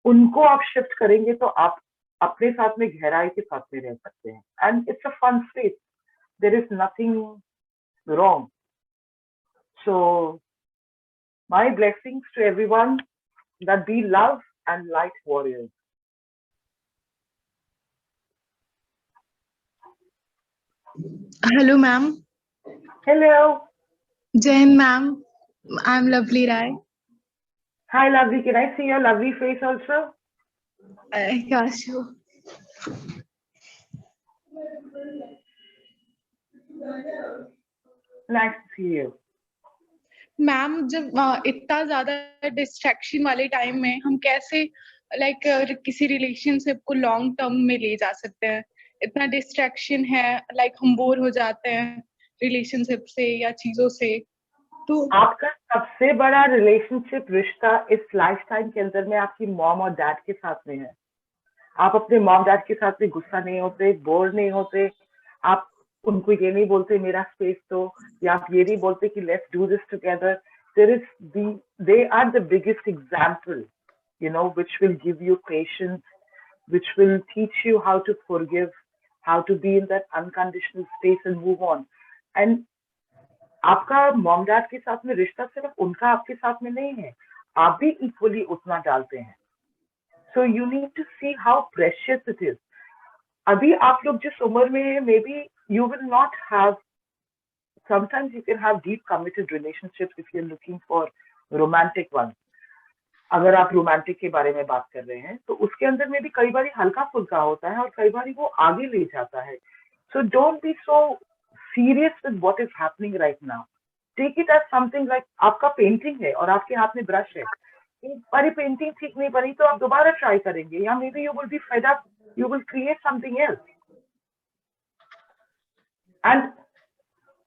Speaker 2: उनको आप शिफ्ट करेंगे तो आप अपने साथ में गहराई के साथ में रह सकते हैं. And it's a fun space. There is nothing wrong. So my blessings to everyone, that be love and light warriors.
Speaker 3: Hello, ma'am.
Speaker 2: Hello.
Speaker 3: Jain, ma'am. I'm Lovely Rai.
Speaker 2: Hi, Lovely. Can I see your lovely face also?
Speaker 3: Yeah, sure.
Speaker 2: Nice to see you.
Speaker 3: Ma'am, जब इतना ज्यादा distraction वाले time में हम कैसे किसी relationship को long term में ले जा सकते हैं? इतना डिस्ट्रैक्शन है, हम बोर हो जाते हैं रिलेशनशिप से या चीजों से. तो
Speaker 2: आपका सबसे बड़ा रिलेशनशिप रिश्ता इस लाइफ टाइम के अंदर में आपकी मॉम और डैड के साथ में है. आप अपने मॉम डैड के साथ में गुस्सा नहीं होते, बोर नहीं होते. आप उनको ये नहीं बोलते मेरा स्पेस दो, या आप ये नहीं बोलते कि let's do this together. they are the biggest example, which will give you patience, which will teach you how to forgive, how to be in that unconditional space and move on. And आपका mom dad के साथ में रिश्ता सिर्फ उनका आपके साथ में नहीं है, आप भी इक्वली उतना डालते हैं. So you need to see how precious it is. अभी आप लोग जिस उम्र में है, maybe you will not have, sometimes you can have deep committed relationships if you're looking for romantic ones. अगर आप रोमांटिक के बारे में बात कर रहे हैं तो उसके अंदर में भी कई बार हल्का फुल्का होता है और कई बार वो आगे ले जाता है. So don't be so serious with what is happening right now. Take it as something like आपका पेंटिंग है और आपके हाथ में ब्रश है. एक बारी पेंटिंग ठीक नहीं बनी तो आप दोबारा ट्राई करेंगे, या may be you will be fed up, you will create something else. And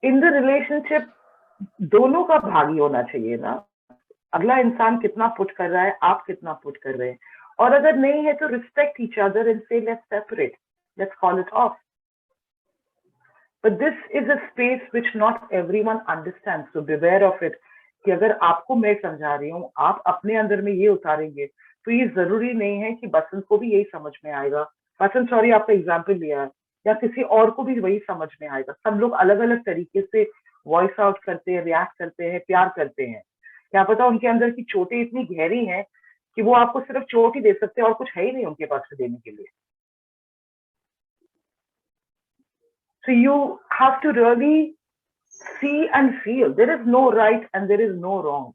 Speaker 2: in the relationship दोनों का भागी होना चाहिए ना. अगला इंसान कितना पुट कर रहा है, आप कितना पुट कर रहे हैं, और अगर नहीं है तो respect each other and say let's separate, let's call it off. But this is a space which not everyone understands, so beware of it. कि अगर आपको मैं समझा रही हूँ, आप अपने अंदर में ये उतारेंगे, तो ये जरूरी नहीं है कि बसंत को भी यही समझ में आएगा. बसंत सॉरी आपका एग्जाम्पल लिया है, या किसी और को भी वही समझ में आएगा. सब लोग अलग अलग तरीके से वॉइस आउट करते हैं, रिएक्ट करते हैं, प्यार करते हैं. क्या पता उनके अंदर की चोटें इतनी गहरी हैं कि वो आपको सिर्फ चोट ही दे सकते हैं और कुछ है ही नहीं उनके पास देने के लिए. So you have to really see and feel. There is no right and there is no wrong.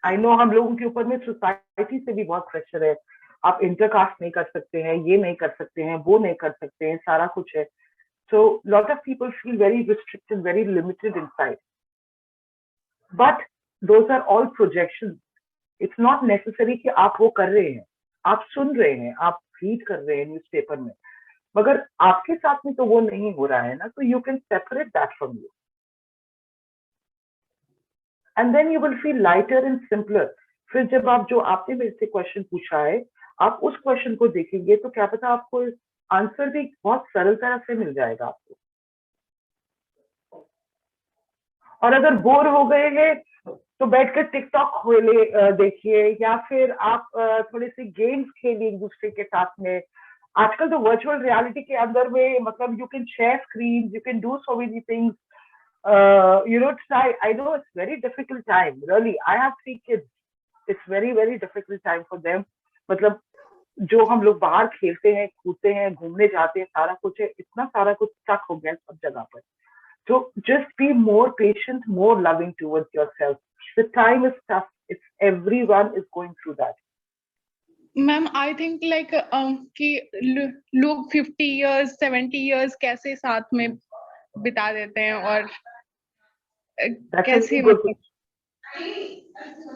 Speaker 2: I know हम लोगों के ऊपर में सोसाइटी से भी बहुत प्रेशर है. आप इंटरकास्ट नहीं कर सकते हैं, ये नहीं कर सकते हैं, वो नहीं कर सकते हैं, सारा कुछ है. So lot of people feel very restricted, very limited inside. But those are all projections. It's not necessary कि आप वो कर रहे हैं. आप सुन रहे हैं, आप रीड कर रहे हैं न्यूज़पेपर में, मगर आपके साथ में तो वो नहीं हो रहा है ना. तो you can separate that from you. And then you will feel lighter and simpler. फिर जब आप जो आपने मेरे से क्वेश्चन पूछा है, आप उस क्वेश्चन को देखेंगे तो क्या पता आपको आंसर भी बहुत सरल तरह से मिल जाएगा आपको. और अगर बोर हो गए हैं तो बैठकर टिकटॉक देखिए, या फिर आप थोड़े से गेम्स खेलिए एक दूसरे के साथ में. आजकल तो वर्चुअल रियलिटी के अंदर में मतलब you can share screen, you can do so many things. You know, I know it's very difficult time. Really, I have 3 kids. It's very, very difficult time for them. मतलब जो हम लोग बाहर खेलते हैं, कूदते हैं, घूमने जाते हैं, सारा कुछ है, इतना सारा कुछ स्टक हो गया सब जगह पर. So just be more patient, more loving towards yourself. The time is tough. It's everyone is going through that.
Speaker 3: Ma'am I think like कि लोग 50 years 70 years कैसे साथ में बिता देते हैं और कैसे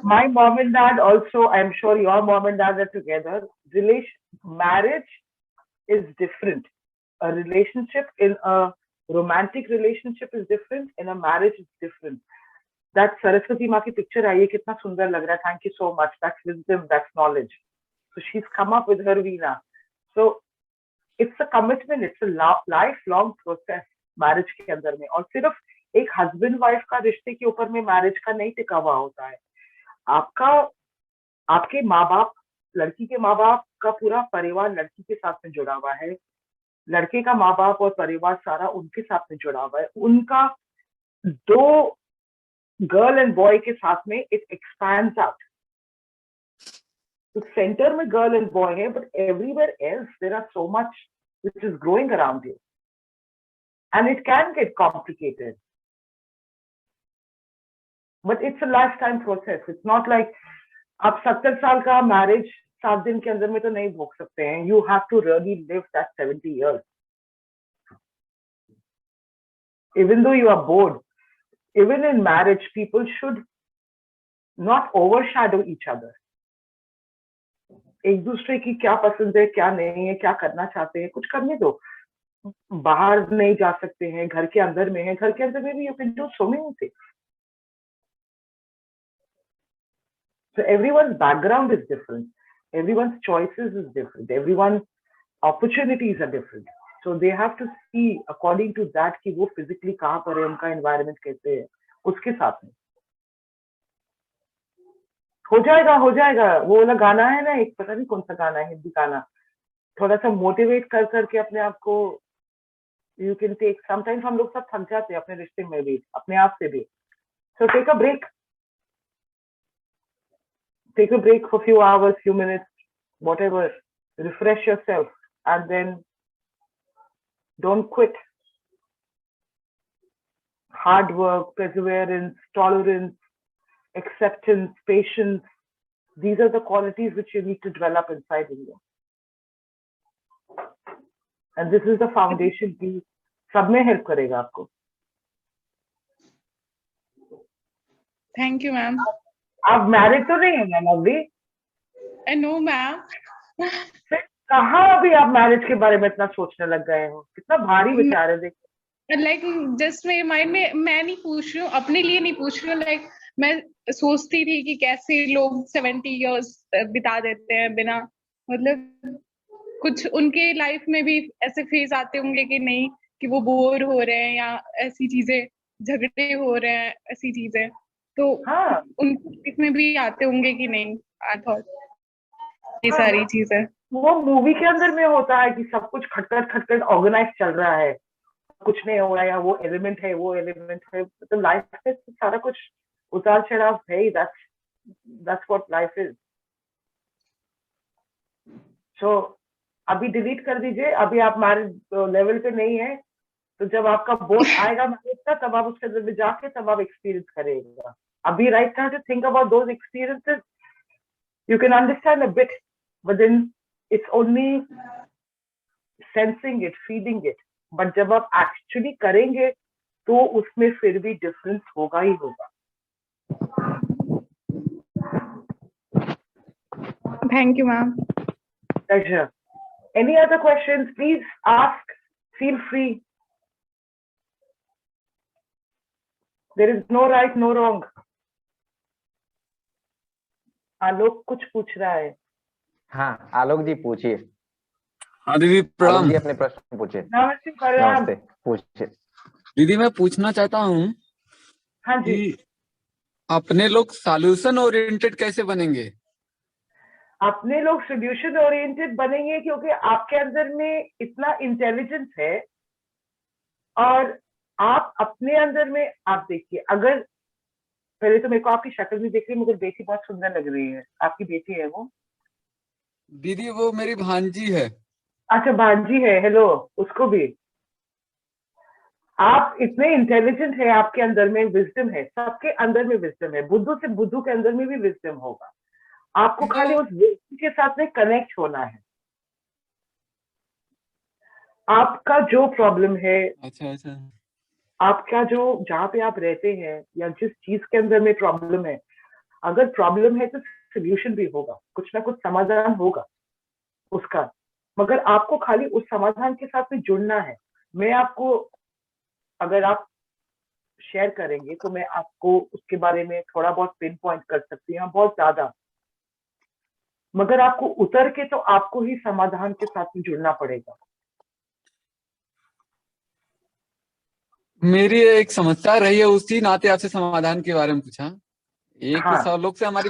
Speaker 2: My mom and dad also, I'm sure your mom and dad are together. Marriage is different. A relationship in a romantic relationship is different. In a marriage is different. That Saraswati maa ki picture आई है, कितना सुंदर लग रहा है. Thank you so much. That's wisdom, that's knowledge. So she's come up with her Veena. So it's a commitment. It's a lifelong process marriage के अंदर में. और सिर्फ एक हस्बैंड वाइफ का रिश्ते के ऊपर में मैरिज का नहीं टिका हुआ होता है. आपके माँ बाप, लड़की के माँ बाप का पूरा परिवार लड़की के साथ में जुड़ा हुआ है. लड़के का माँ बाप और परिवार सारा उनके साथ में जुड़ा हुआ है. उनका 2 गर्ल एंड बॉय के साथ में इट एक्सपैंड्स आउट. तो सेंटर में गर्ल एंड बॉय है, but everywhere else there are so much which is growing around you, and it can get complicated. But it's a lifetime process. It's not like आप 70 साल का marriage 7 दिन के अंदर में तो नहीं भोग सकते हैं. You have to really live that 70 years. Even though you are bored, even in marriage, people should not overshadow each other. एक दूसरे की क्या पसंद है, क्या नहीं है, क्या करना चाहते हैं, कुछ करने दो. बाहर नहीं जा सकते हैं, घर के अंदर में है, घर के अंदर में भी you can do so many things. So everyone's background is different. Everyone's choices is different. Everyone's opportunities are different. So they have to see according to that कि वो physically कहाँ पर है, उनका environment कैसे है, उसके साथ में. हो जाएगा. वो वाला गाना है ना, एक पता नहीं कौन सा गाना है, हिंदी गाना, थोड़ा सा मोटिवेट कर करके अपने आप को you can take. Sometimes हम लोग सब थक जाते हैं अपने रिश्ते में भी, अपने आप से भी. So take a break. Take a break for a few hours, few minutes, whatever. Refresh yourself, and then don't quit. Hard work, perseverance, tolerance, acceptance, patience. These are the qualities which you need to develop inside you. And this is the foundation कि सब में help करेगा आपको.
Speaker 3: Thank you, ma'am.
Speaker 2: आप married तो नहीं है ma'am अभी?
Speaker 3: No ma'am.
Speaker 2: कहाँ अभी आप मैरिज के बारे में इतना सोचने लग गए हो? कितना भारी विचार है. देखो
Speaker 3: लाइक जस्ट मेरे माइंड में, मैं नहीं पूछ रही हूँ, अपने लिए नहीं पूछ रही हूँ, लाइक मैं सोचती थी कि कैसे लोग 70 इयर्स बिता देते हैं बिना, मतलब कुछ उनके लाइफ में भी ऐसे फेज आते होंगे कि नहीं, कि वो बोर हो रहे हैं या ऐसी चीजें, झगड़े हो रहे हैं, ऐसी चीजें, तो
Speaker 2: हाँ
Speaker 3: उनकी लाइफ में भी आते होंगे कि नहीं। आई थॉट ये
Speaker 2: हाँ,
Speaker 3: सारी चीजें।
Speaker 2: वो मूवी के अंदर में होता है कि सब कुछ खटखट खटखट ऑर्गेनाइज चल रहा है, कुछ नहीं हो रहा है, या वो एलिमेंट है वो एलिमेंट है, तो लाइफ में सारा कुछ उतार चढ़ाव है ही। That's what life is. So अभी डिलीट कर दीजिए, अभी आप मैरिज लेवल पे नहीं है, तो जब आपका बोर्ड आएगा मैरिज का, तब आप उसके अंदर में जाके तब आप एक्सपीरियंस करेगा। अभी right time to think about those experiences. You can understand a bit, but then it's only sensing it, feeding it. But जब आप actually करेंगे तो उसमें फिर भी डिफरेंस होगा ही होगा।
Speaker 3: Thank you ma'am.
Speaker 2: Pleasure. Any other questions? Please ask. Feel free. There is no right, no wrong. आलोक कुछ पूछ रहा है।
Speaker 1: हाँ आलोक जी पूछिए।
Speaker 4: हाँ दीदी
Speaker 1: आलोक
Speaker 4: प्रणाम।
Speaker 1: जी अपने प्रश्न पूछिए।
Speaker 2: नमस्ते प्रणाम।
Speaker 1: नमस्ते, पूछिए।
Speaker 4: दीदी मैं पूछना चाहता हूँ
Speaker 2: हाँ जी।
Speaker 4: कि अपने लोग सॉल्यूशन ओरिएंटेड कैसे बनेंगे?
Speaker 2: अपने लोग सोल्यूशन ओरिएंटेड बनेंगे क्योंकि आपके अंदर में इतना इंटेलिजेंस है, और आप अपने अंदर में, आप देखिए, अगर पहले तो मेरे को आपकी शक्ल नहीं दिख रही, मगर बेटी बहुत सुंदर लग रही है। आपकी बेटी है वो?
Speaker 4: दीदी वो मेरी भांजी है।
Speaker 2: अच्छा भांजी है, हेलो उसको भी। आप इतने इंटेलिजेंट है, आपके अंदर में विजडम है, सबके अंदर में विजडम है, बुद्धू से बुद्धू के अंदर में भी विजडम होगा। आपको खाली उस विजडम के साथ में कनेक्ट होना है। आपका जो प्रॉब्लम है,
Speaker 4: अच्छा अच्छा।
Speaker 2: आपका जो, जहाँ पे आप रहते हैं या जिस चीज के अंदर में प्रॉब्लम है, अगर प्रॉब्लम है तो सोल्यूशन भी होगा, कुछ ना कुछ समाधान होगा उसका, मगर आपको खाली उस समाधान के साथ में जुड़ना है। मैं आपको, अगर आप शेयर करेंगे तो मैं आपको उसके बारे में थोड़ा बहुत पिन पॉइंट कर सकती हूँ, बहुत ज्यादा, मगर आपको उतर के तो आपको ही समाधान के साथ में जुड़ना पड़ेगा।
Speaker 4: मेरी एक समस्या रही है, उसी नाते आपसे समाधान के बारे में पूछा। एक
Speaker 2: हाँ
Speaker 4: सौ लोग से हमारी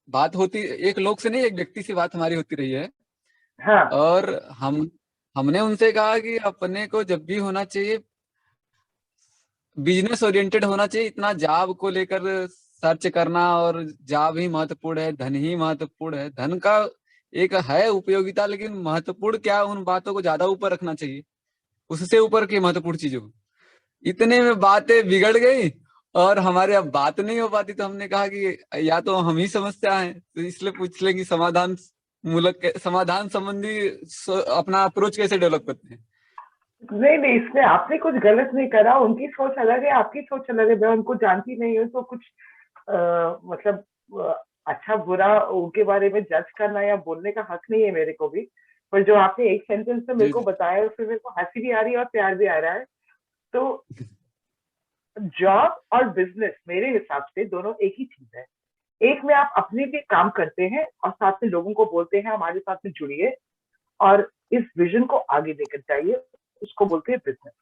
Speaker 4: बात होती, एक लोग से नहीं, एक व्यक्ति से बात हमारी होती रही है।
Speaker 2: हाँ
Speaker 4: और हमने उनसे कहा कि अपने को जब भी होना चाहिए बिजनेस ओरिएंटेड होना चाहिए। इतना जॉब को लेकर सर्च करना, और जॉब ही महत्वपूर्ण है, धन ही महत्वपूर्ण है। धन का एक है उपयोगिता, लेकिन महत्वपूर्ण क्या, उन बातों को ज्यादा ऊपर रखना चाहिए, उससे ऊपर की महत्वपूर्ण चीजों को। इतने में बातें बिगड़ गई और हमारे अब बात नहीं हो पाती, तो हमने कहा कि या तो हम ही समस्या है, तो इसलिए पूछ लें कि समाधान संबंधी अपना अप्रोच कैसे डेवलप करते हैं।
Speaker 2: नहीं नहीं, इसमें आपने कुछ गलत नहीं करा। उनकी सोच अलग है, आपकी सोच अलग है। मैं उनको जानती नहीं हूँ, तो कुछ मतलब अच्छा बुरा उनके बारे में जज करना या बोलने का हक नहीं है मेरे को भी। पर जो आपने एक सेंटेंस में मेरे को बताया, उसमें मेरे को हंसी भी आ रही है और प्यार भी आ रहा है। तो जॉब और बिजनेस मेरे हिसाब से दोनों एक ही चीज है। एक में आप अपने लिए काम करते हैं और साथ में लोगों को बोलते हैं हमारे साथ में जुड़िए और इस विजन को आगे लेकर जाइए, उसको बोलते हैं बिजनेस।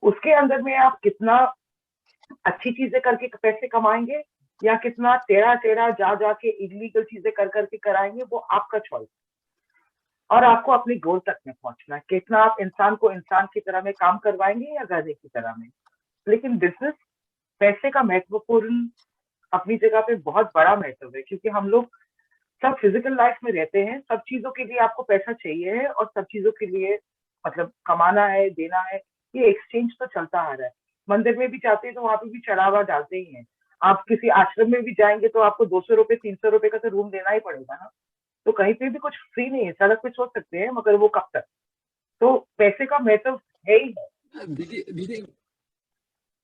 Speaker 2: उसके अंदर में आप कितना अच्छी चीजें करके पैसे कमाएंगे या कितना टेढ़ा टेढ़ा जा जाके इलीगल चीजें कर करके कराएंगे, वो आपका चॉइस। और आपको अपनी गोल तक में पहुंचना है, कितना आप इंसान को इंसान की तरह में काम करवाएंगे या गधे की तरह में। लेकिन बिजनेस, पैसे का महत्वपूर्ण अपनी जगह पे बहुत बड़ा महत्व है, क्योंकि हम लोग सब फिजिकल लाइफ में रहते हैं। सब चीजों के लिए आपको पैसा चाहिए है, और सब चीजों के लिए मतलब कमाना है, देना है, ये एक्सचेंज तो चलता आ रहा है। मंदिर में भी जाते हैं तो वहां पे भी चढ़ावा डालते ही हैं। आप किसी आश्रम में भी जाएंगे तो आपको 200 रुपए 300 रुपए का तो रूम देना ही पड़ेगा ना। तो कहीं पे भी कुछ फ्री नहीं है। सड़क पे सोच सकते हैं, मगर वो कब तक। तो पैसे का महत्व है ही है।
Speaker 4: दीदी दीदी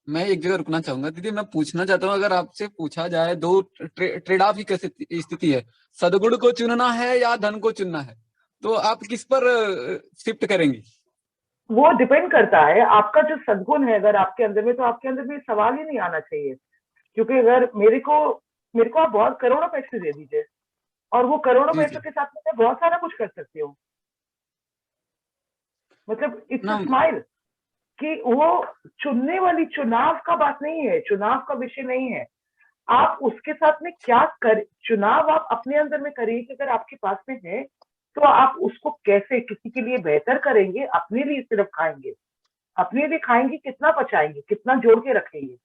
Speaker 4: मैं एक जगह रुकना चाहूंगा। दीदी मैं पूछना चाहता हूँ, अगर आपसे पूछा जाए दो ट्रेड ऑफ की कैसे स्थिति है, सदगुण को चुनना है या धन को चुनना है, तो आप किस पर शिफ्ट करेंगी?
Speaker 2: वो डिपेंड करता है आपका जो सद्गुण है अगर आपके अंदर में, तो आपके अंदर में सवाल ही नहीं आना चाहिए। क्योंकि अगर मेरे को आप बहुत करोड़ों पैसे दे दीजिए और वो करोड़ों
Speaker 4: जी
Speaker 2: पैसों
Speaker 4: जी
Speaker 2: के साथ मैं बहुत सारा कुछ कर सकती हूँ। मतलब इट्स अ
Speaker 4: ना।
Speaker 2: स्माइल कि वो चुनने वाली चुनाव का बात नहीं है, चुनाव का विषय नहीं है। आप उसके साथ में क्या कर, चुनाव आप अपने अंदर में करिए कि अगर आपके पास में है तो आप उसको कैसे किसी के लिए बेहतर करेंगे, अपने लिए सिर्फ खाएंगे, अपने लिए खाएंगे, कितना बचाएंगे, कितना जोड़ के रखेंगे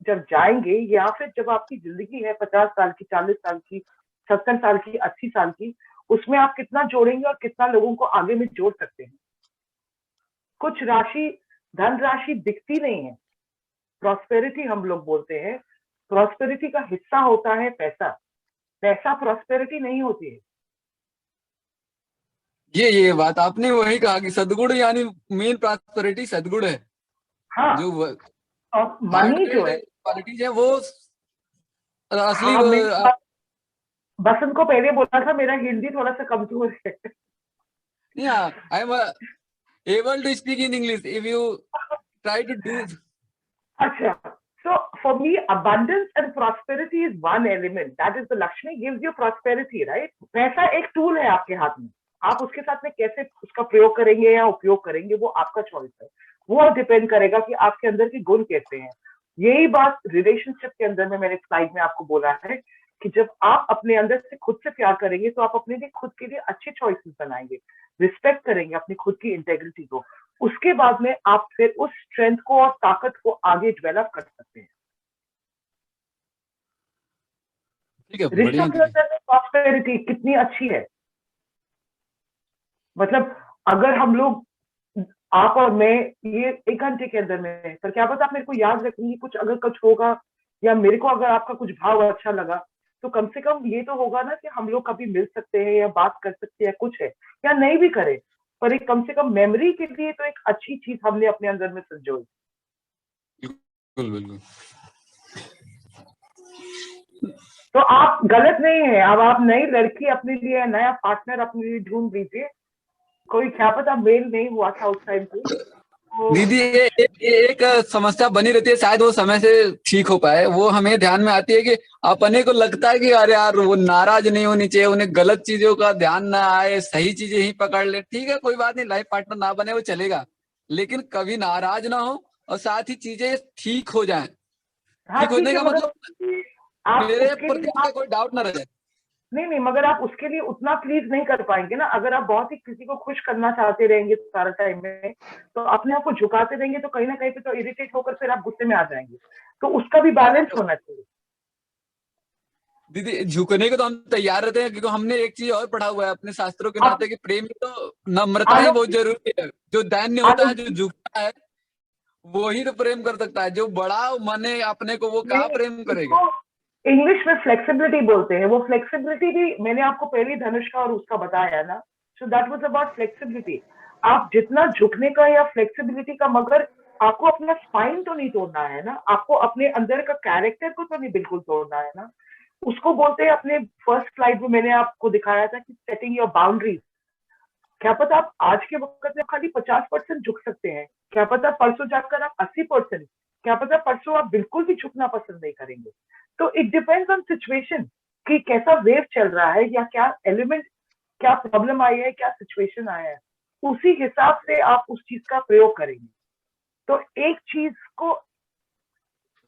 Speaker 2: जब जाएंगे, या फिर जब आपकी जिंदगी है 50 साल की, 40 साल की, 70 साल की, 80 साल की, उसमें आप कितना जोड़ेंगे और कितना लोगों को आगे में जोड़ सकते हैं। कुछ राशि, धनराशि दिखती नहीं है, प्रॉस्पेरिटी हम लोग बोलते हैं, प्रॉस्पेरिटी का हिस्सा होता है पैसा, पैसा प्रॉस्पेरिटी नहीं होती है।
Speaker 4: ये बात आपने वही कहा कि सद्गुण यानी मेन प्रॉस्पेरिटी सद्गुण है।
Speaker 2: हाँ,
Speaker 4: जो
Speaker 2: और
Speaker 4: हार्ट
Speaker 2: मनी जो
Speaker 4: बेस्ड
Speaker 2: है,
Speaker 4: क्वालिटीज है वो असली
Speaker 2: हाँ, मैं बसंत को पहले बोला था मेरा हिंदी थोड़ा सा कमजोर है।
Speaker 4: yeah, I'm able to speak in English if you try to do.
Speaker 2: अच्छा, so for me abundance and prosperity is one element, that is the Lakshmi gives you prosperity, right? पैसा एक टूल है आपके हाथ में, आप उसके साथ में कैसे उसका प्रयोग करेंगे या उपयोग करेंगे वो आपका चॉइस है, वो डिपेंड करेगा कि आपके अंदर के गुण कैसे हैं। यही बात रिलेशनशिप के अंदर में मैंने स्लाइड में आपको बोला है कि जब आप अपने अंदर से खुद से प्यार करेंगे तो आप अपने लिए खुद के लिए अच्छे चॉइसेस बनाएंगे, रिस्पेक्ट करेंगे अपनी खुद की इंटेग्रिटी को, उसके बाद में आप फिर उस स्ट्रेंथ को और ताकत को आगे डेवलप कर सकते हैं।
Speaker 4: ठीक है,
Speaker 2: रिश्तों
Speaker 4: बढ़िया
Speaker 2: के
Speaker 4: दीदी।
Speaker 2: अंदर में प्रॉस्पेरिटी कितनी अच्छी है, मतलब अगर हम लोग, आप और मैं, ये 1 घंटे के अंदर में है, पर क्या पता आप मेरे को याद रखेंगे, कुछ अगर कुछ होगा या मेरे को अगर आपका कुछ भाव अच्छा लगा तो कम से कम ये तो होगा ना कि हम लोग कभी मिल सकते हैं या बात कर सकते हैं, कुछ है या नहीं भी करे, पर एक कम से कम मेमोरी के लिए तो एक अच्छी चीज हमने अपने अंदर में संजोई।
Speaker 4: बिल्कुल बिल्कुल।
Speaker 2: तो आप गलत नहीं है, अब आप नई लड़की अपने लिए, नया पार्टनर अपने लिए ढूंढ लीजिए, कोई क्या पता मेल नहीं हुआ था उस टाइम पे तो
Speaker 4: दीदी एक समस्या बनी रहती है, शायद वो समय से ठीक हो पाए। वो हमें ध्यान में आती है कि अपने को लगता है कि अरे यार वो नाराज नहीं होनी चाहिए, उन्हें गलत चीजों का ध्यान ना आए, सही चीजें ही पकड़ ले। ठीक है, कोई बात नहीं, लाइफ पार्टनर ना बने वो चलेगा, लेकिन कभी नाराज ना हो और साथ ही चीजें ठीक हो जाएं।
Speaker 2: हाँ
Speaker 4: ठीक
Speaker 2: ठीक
Speaker 4: होने
Speaker 2: है,
Speaker 4: का
Speaker 2: मगर
Speaker 4: मतलब
Speaker 2: आप
Speaker 4: मेरे
Speaker 2: उसके
Speaker 4: प्रति
Speaker 2: लिए
Speaker 4: उनका कोई डाउट ना रह जाए।
Speaker 2: नहीं, मगर आप उसके लिए उतना प्लीज नहीं कर पाएंगे ना, अगर आप बहुत ही किसी को खुश करना चाहते रहेंगे सारा टाइम में, तो अपने आप को झुकाते रहेंगे तो कहीं ना कहीं पे तो इरिटेट होकर फिर आप गुस्से में आ जाएंगे, तो उसका भी बैलेंस होना चाहिए।
Speaker 4: दीदी झुकने को तो हम तैयार रहते हैं, क्योंकि हमने एक चीज और पढ़ा हुआ है अपने शास्त्रों के
Speaker 2: आप
Speaker 4: नाते कि प्रेम में तो नम्रता ही बहुत
Speaker 2: आलोक
Speaker 4: जरूरी है। जो दैन्य होता है, जो
Speaker 2: आलोक
Speaker 4: झुकता है, वो ही तो प्रेम कर सकता है। जो बड़ा माने अपने को, वो कहाँ
Speaker 2: नहीं,
Speaker 4: प्रेम करेगा।
Speaker 2: इसको इंग्लिश में फ्लेक्सिबिलिटी बोलते हैं, वो फ्लेक्सिबिलिटी भी मैंने आपको पहले धनुष का और उसका बताया ना, so that was about flexibility. आप जितना झुकने का या फ्लेक्सिबिलिटी का, मगर आपको अपना स्पाइन तो नहीं तोड़ना है ना, आपको अपने अंदर का कैरेक्टर को तो नहीं बिल्कुल तोड़ना है ना, उसको बोलते हैं, अपने फर्स्ट स्लाइड में मैंने आपको दिखाया था कि सेटिंग योर बाउंड्रीज। क्या पता आप आज के वक्त में खाली 50% झुक सकते हैं, क्या पता परसों जाकर आप 80%, क्या पता परसों आप बिल्कुल भी झुकना पसंद नहीं करेंगे। तो इट डिपेंड्स ऑन सिचुएशन कि कैसा वेव चल रहा है या क्या एलिमेंट, क्या प्रॉब्लम आई है, क्या सिचुएशन आया है, उसी हिसाब से आप उस चीज का प्रयोग करेंगे। तो एक चीज को,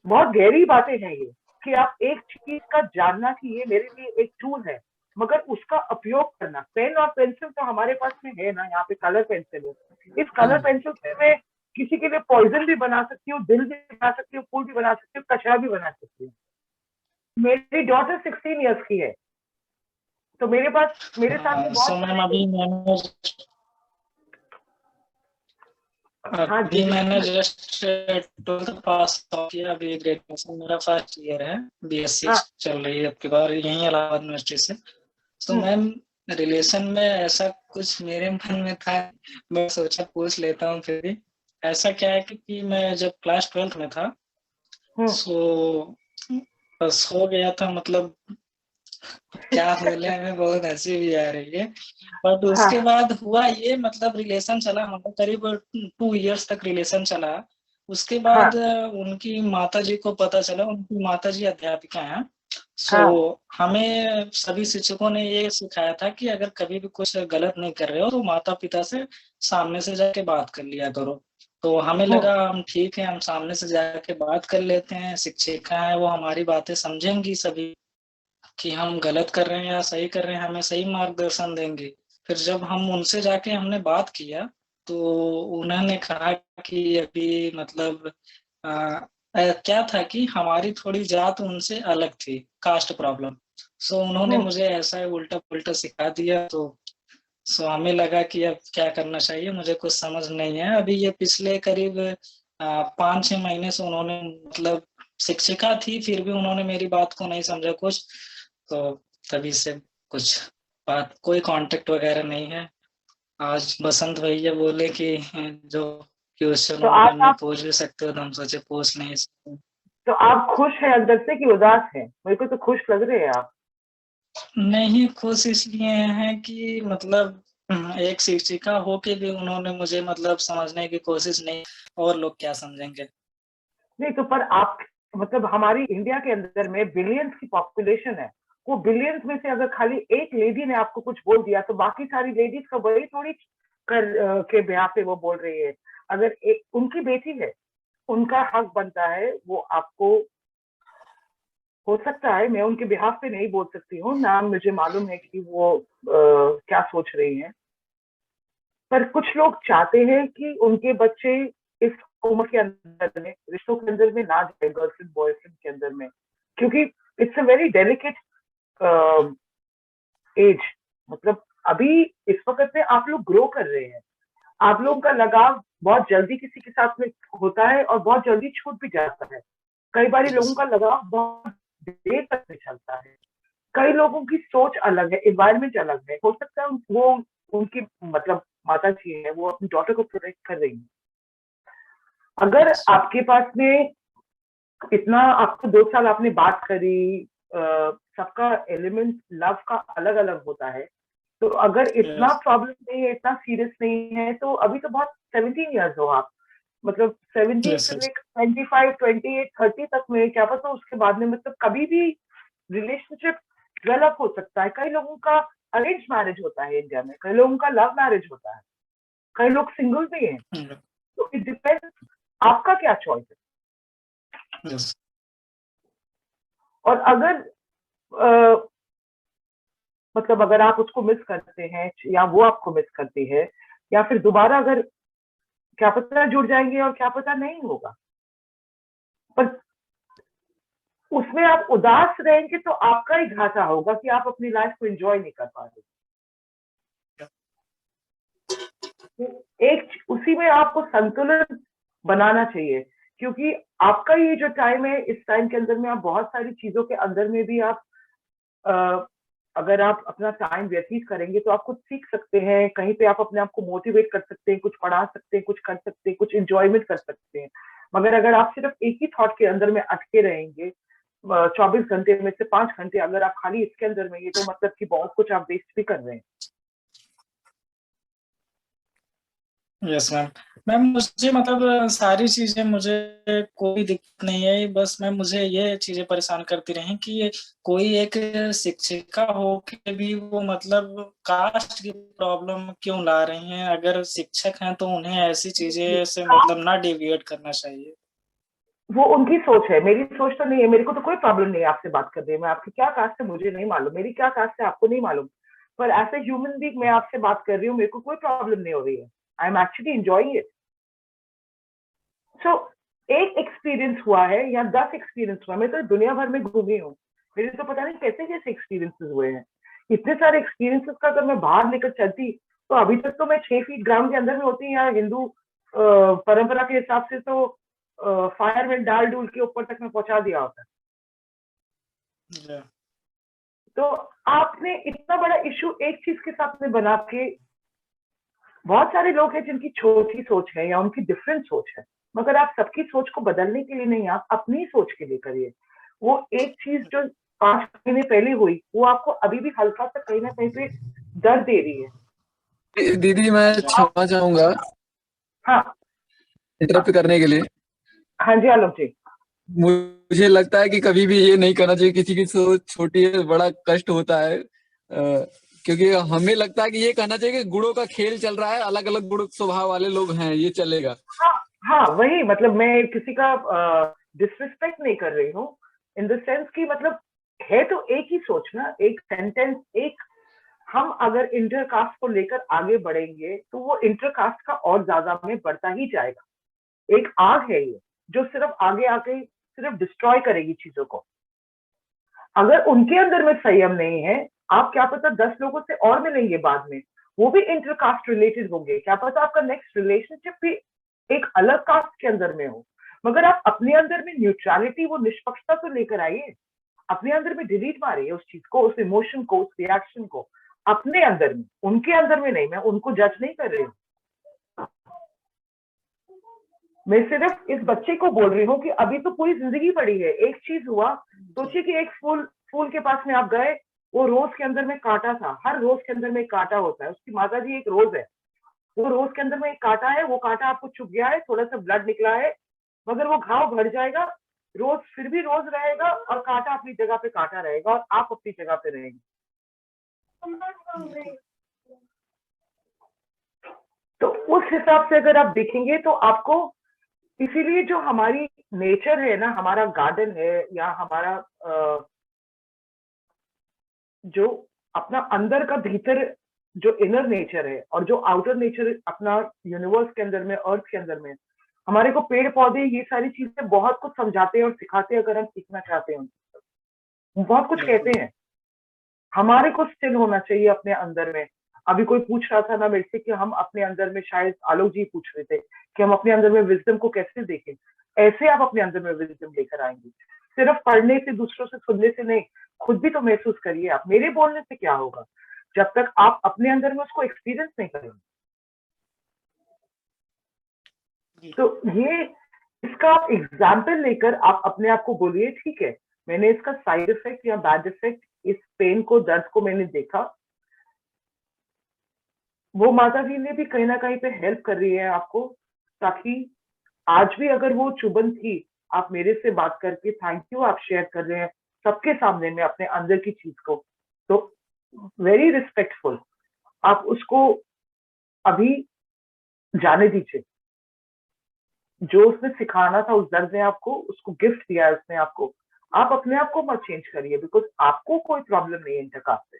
Speaker 2: बहुत गहरी बातें हैं ये, कि आप एक चीज का जानना कि ये मेरे लिए एक टूल है, मगर उसका उपयोग करना। पेन और पेंसिल तो हमारे पास में है ना, यहाँ पे कलर पेंसिल है, इस कलर पेंसिल से मैं किसी के लिए पॉइजन भी बना सकती हूँ, दिल भी बना सकती हूँ, फूल भी बना सकती हूँ, कचरा भी बना सकती हूँ। मेरी डॉटर 16 ईयर्स की है, तो मेरे पास, मेरे सामने
Speaker 5: सो मैम अभी मैंने जस्ट 12th पास किया, अभी ग्रेजुएशन मेरा फर्स्ट ईयर है, बीएससी चल रही है आपके बार यहीं इलाहाबाद यूनिवर्सिटी से। तो मैम रिलेशन में ऐसा कुछ मेरे मन में था, मैं सोचा पूछ लेता हूँ। फिर भी ऐसा क्या है कि मैं जब क्लास 12th में था सो बस हो गया था, मतलब क्या बोले, हमें बहुत हंसी भी आ रही है, बट उसके बाद हुआ ये, मतलब रिलेशन चला हमारा करीब 2 इयर्स तक रिलेशन चला। उसके बाद उनकी माताजी को पता चला, उनकी माताजी अध्यापिका हैं। सो हमें सभी शिक्षकों ने ये सिखाया था कि अगर कभी भी कुछ गलत नहीं कर रहे हो तो माता पिता से सामने से जाके बात कर लिया करो। तो हमें लगा हम ठीक है, हम सामने से जाके बात कर लेते हैं, शिक्षिका है वो हमारी बातें समझेंगी सभी कि हम गलत कर रहे हैं या सही कर रहे हैं, हमें सही मार्गदर्शन देंगे। फिर जब हम उनसे जाके हमने बात किया तो उन्होंने कहा कि अभी मतलब क्या था कि हमारी थोड़ी जात उनसे अलग थी, कास्ट प्रॉब्लम। सो उन्होंने मुझे ऐसा ही उल्टा पुल्टा सिखा दिया। तो सो हमें लगा कि अब क्या करना चाहिए, मुझे कुछ समझ नहीं है। अभी ये पिछले करीब 5-6 महीने से उन्होंने मतलब शिक्षिका थी फिर भी उन्होंने मेरी बात को नहीं समझा कुछ, तो तभी से कुछ बात कोई कांटेक्ट वगैरह नहीं है। आज बसंत भैया बोले कि जो क्वेश्चन
Speaker 2: तो
Speaker 5: वगैरह में
Speaker 2: आप
Speaker 5: पूछ भी सकते हो, तो हम सोचे पूछ नहीं सकते।
Speaker 2: तो आप खुश हैं अंदर से कि उदास हैं? मेरे को तो खुश लग रहे हैं आप।
Speaker 5: नहीं, खुश इसलिए हैं कि मतलब एक शिक्षिका हो के भी उन्होंने मुझे मतलब समझने की कोशिश नहीं, और लोग क्या समझेंगे।
Speaker 2: नहीं तो पर आप मतलब हमारी इंडिया के अंदर में बिलियंस की पॉपुलेशन है, वो बिलियंस में से अगर खाली एक लेडी ने आपको कुछ बोल दिया तो बाकी सारी लेडीज का वही थोड़ी कर के ब्याह पे वो बोल रही है। अगर एक उनकी बेटी है, उनका हक बनता है वो आपको, हो सकता है मैं उनके बिहाफ पे नहीं बोल सकती हूँ ना, मुझे मालूम है कि वो क्या सोच रही हैं, पर कुछ लोग चाहते हैं कि उनके बच्चे इस उम्र के अंदर में रिश्तों के अंदर में ना जाए, गर्लफ्रेंड बॉयफ्रेंड के अंदर में, क्योंकि it's a very delicate age. मतलब अभी इस वक्त में आप लोग ग्रो कर रहे हैं, आप लोगों का लगाव बहुत जल्दी किसी के साथ में होता है और बहुत जल्दी छूट भी जाता है। कई बार लोगों का लगाव बहुत देर तक में चलता है। कई लोगों की सोच अलग है, एनवायरमेंट अलग है। हो सकता है वो उनकी मतलब माता जी है, वो अपनी डॉटर को प्रोटेक्ट कर रही है। अगर आपके पास में इतना, आपको 2 साल आपने बात करी, सबका एलिमेंट लव का अलग अलग होता है, तो अगर इतना प्रॉब्लम नहीं है, इतना सीरियस नहीं है, तो अभी तो बहुत 17 ईयर्स हो आप, मतलब 17 से लेकर 25, 28, 30 तक में, क्या पता उसके बाद में मतलब कभी भी रिलेशनशिप डेवलप हो सकता है। कई लोगों का अरेंज मैरिज होता है इंडिया में, कई लोगों का लव मैरिज होता है, कई लोग सिंगल भी हैं। तो इट डिपेंड्स आपका क्या चॉइस है। और अगर मतलब अगर आप उसको मिस करते हैं या वो आपको मिस करती है, या फिर दोबारा अगर क्या पता जुड़ जाएंगे और क्या पता नहीं होगा, पर उसमें आप उदास रहेंगे तो आपका ही घाटा होगा कि आप अपनी लाइफ को एंजॉय नहीं कर पा रहे। एक उसी में आपको संतुलन बनाना चाहिए, क्योंकि आपका ये जो टाइम है, इस टाइम के अंदर में आप बहुत सारी चीजों के अंदर में भी आप अगर आप अपना टाइम व्यतीत करेंगे तो आप कुछ सीख सकते हैं, कहीं पे आप अपने आप को मोटिवेट कर सकते हैं, कुछ पढ़ा सकते हैं, कुछ कर सकते हैं, कुछ इंजॉयमेंट कर सकते हैं। मगर अगर आप सिर्फ एक ही थॉट के अंदर में अटके रहेंगे 24 घंटे में से 5 घंटे अगर आप खाली इसके अंदर में, ये तो मतलब कि बहुत कुछ आप वेस्ट भी कर रहे हैं।
Speaker 5: Yes ma'am. मैम मुझे मतलब सारी चीजें, मुझे कोई दिक्कत नहीं है, बस मैम मुझे ये चीजें परेशान करती रही कि ये कोई एक शिक्षिका हो के भी वो मतलब कास्ट की प्रॉब्लम क्यों ला रही हैं। अगर शिक्षक हैं तो उन्हें ऐसी चीजें से मतलब ना डिविएट करना चाहिए।
Speaker 2: वो उनकी सोच है, मेरी सोच तो नहीं है। मेरे को तो कोई प्रॉब्लम नहीं है आपसे बात करने में, आपकी क्या कास्ट है मुझे नहीं मालूम, मेरी क्या कास्ट है आपको नहीं मालूम, पर एज ए ह्यूमन बीइंग मैं आपसे बात कर रही हूँ, मेरे को कोई प्रॉब्लम नहीं हो रही है। I am actually enjoying it. So एक एक्सपीरियंस हुआ है या 10 एक्सपीरियंस हुआ, मैं तो दुनिया भर में घूमी हूँ, मेरे तो पता नहीं कैसे कैसे एक्सपीरियंसेस हुए हैं। इतने सारे एक्सपीरियंसेस का अगर मैं बाहर लेकर चलती तो अभी तक तो मैं 6 फीट ग्राउंड के अंदर में होती, या हिंदू परंपरा के हिसाब से तो फायर में डाल डूल के ऊपर तक में पहुंचा दिया होता है। तो आपने इतना बड़ा इशू एक चीज के साथ में बना के, बहुत सारे लोग हैं जिनकी छोटी सोच है या उनकी डिफरेंट सोच है, मगर आप सबकी सोच को बदलने के लिए नहीं, आप अपनी सोच के लिए करिए। वो एक चीज जो 5 महीने पहले हुई वो आपको अभी भी हल्का सा कहीं ना कहीं पे दर्द दे रही है।
Speaker 4: दीदी मैं क्षमा चाहूंगा
Speaker 2: हाँ
Speaker 4: इंटरप्ट करने के लिए।
Speaker 2: हाँ जी आलोक जी।
Speaker 4: मुझे लगता है कि कभी भी ये नहीं करना चाहिए, किसी की सोच छोटी है, बड़ा कष्ट होता है, क्योंकि हमें लगता है कि ये कहना चाहिए कि गुणों का खेल चल रहा है, अलग अलग गुण स्वभाव वाले लोग हैं, ये चलेगा।
Speaker 2: हाँ हाँ, वही मतलब मैं किसी का डिसरिस्पेक्ट नहीं कर रही हूँ, इन द सेंस कि मतलब है तो एक ही सोच ना, एक सेंटेंस, एक हम अगर इंटरकास्ट को लेकर आगे बढ़ेंगे तो वो इंटरकास्ट का और ज्यादा में बढ़ता ही जाएगा। एक आग है ये जो सिर्फ आगे आके सिर्फ डिस्ट्रॉय करेगी चीजों को। अगर उनके अंदर में संयम नहीं है, आप क्या पता 10 लोगों से और मिलेंगे बाद में, वो भी इंटरकास्ट रिलेटेड होंगे, क्या पता आपका नेक्स्ट रिलेशनशिप भी एक अलग कास्ट के अंदर में हो, मगर आप अपने अंदर में न्यूट्रलिटी, वो निष्पक्षता तो लेकर आइए। अपने अंदर में डिलीट मारिए उस चीज को, उस इमोशन को, उस रिएक्शन को अपने अंदर में, उनके अंदर में नहीं। मैं उनको जज नहीं कर रही हूँ, मैं सिर्फ इस बच्चे को बोल रही हूँ कि अभी तो पूरी जिंदगी पड़ी है। एक चीज हुआ, सोचिए कि एक फूल के पास में आप गए, वो रोज के अंदर में कांटा था, हर रोज के अंदर में एक कांटा होता है, उसकी माता जी एक रोज है, वो रोज के अंदर में एक कांटा है, वो कांटा आपको चुभ गया है, थोड़ा सा ब्लड निकला है, मगर वो घाव भर जाएगा, रोज फिर भी रोज रहेगा, और कांटा अपनी जगह पे कांटा रहेगा, और आप अपनी जगह पे रहेंगे। तो उस हिसाब से अगर आप देखेंगे तो आपको, इसीलिए जो हमारी नेचर है ना, हमारा गार्डन है, या हमारा जो अपना अंदर का भीतर जो इनर नेचर है, और जो आउटर नेचर अपना यूनिवर्स के अंदर में, अर्थ के अंदर में, हमारे को पेड़ पौधे ये सारी चीजें बहुत कुछ समझाते हैं और सिखाते हैं। अगर हम सीखना चाहते हैं, बहुत कुछ कहते हैं। हमारे को स्टिल होना चाहिए अपने अंदर में। अभी कोई पूछ रहा था ना मेरे से कि हम अपने अंदर में, शायद आलोक जी पूछ रहे थे कि हम अपने अंदर में विजडम को कैसे देखें। ऐसे आप अपने अंदर में विजडम लेकर आएंगे, सिर्फ पढ़ने से, दूसरों से सुनने से नहीं, खुद भी तो महसूस करिए आप। मेरे बोलने से क्या होगा जब तक आप अपने अंदर में उसको एक्सपीरियंस नहीं करेंगे। तो ये इसका एग्जाम्पल लेकर आप अपने आप को बोलिए, ठीक है मैंने इसका साइड इफेक्ट या बैड इफेक्ट, इस पेन को, दर्द को मैंने देखा। वो माता जी ने भी कहीं ना कहीं पे हेल्प कर रही है आपको, ताकि आज भी अगर वो चुभन थी, आप मेरे से बात करके, थैंक यू, आप शेयर कर रहे हैं सबके सामने में अपने अंदर की चीज को, तो वेरी रिस्पेक्टफुल। आप उसको अभी जाने दीजिए। जो उसने सिखाना था, उस दर्द ने आपको उसको गिफ्ट दिया है उसने आपको, आप अपने आप को मत चेंज करिए, बिकॉज आपको कोई प्रॉब्लम नहीं है इंटरकास्ट से,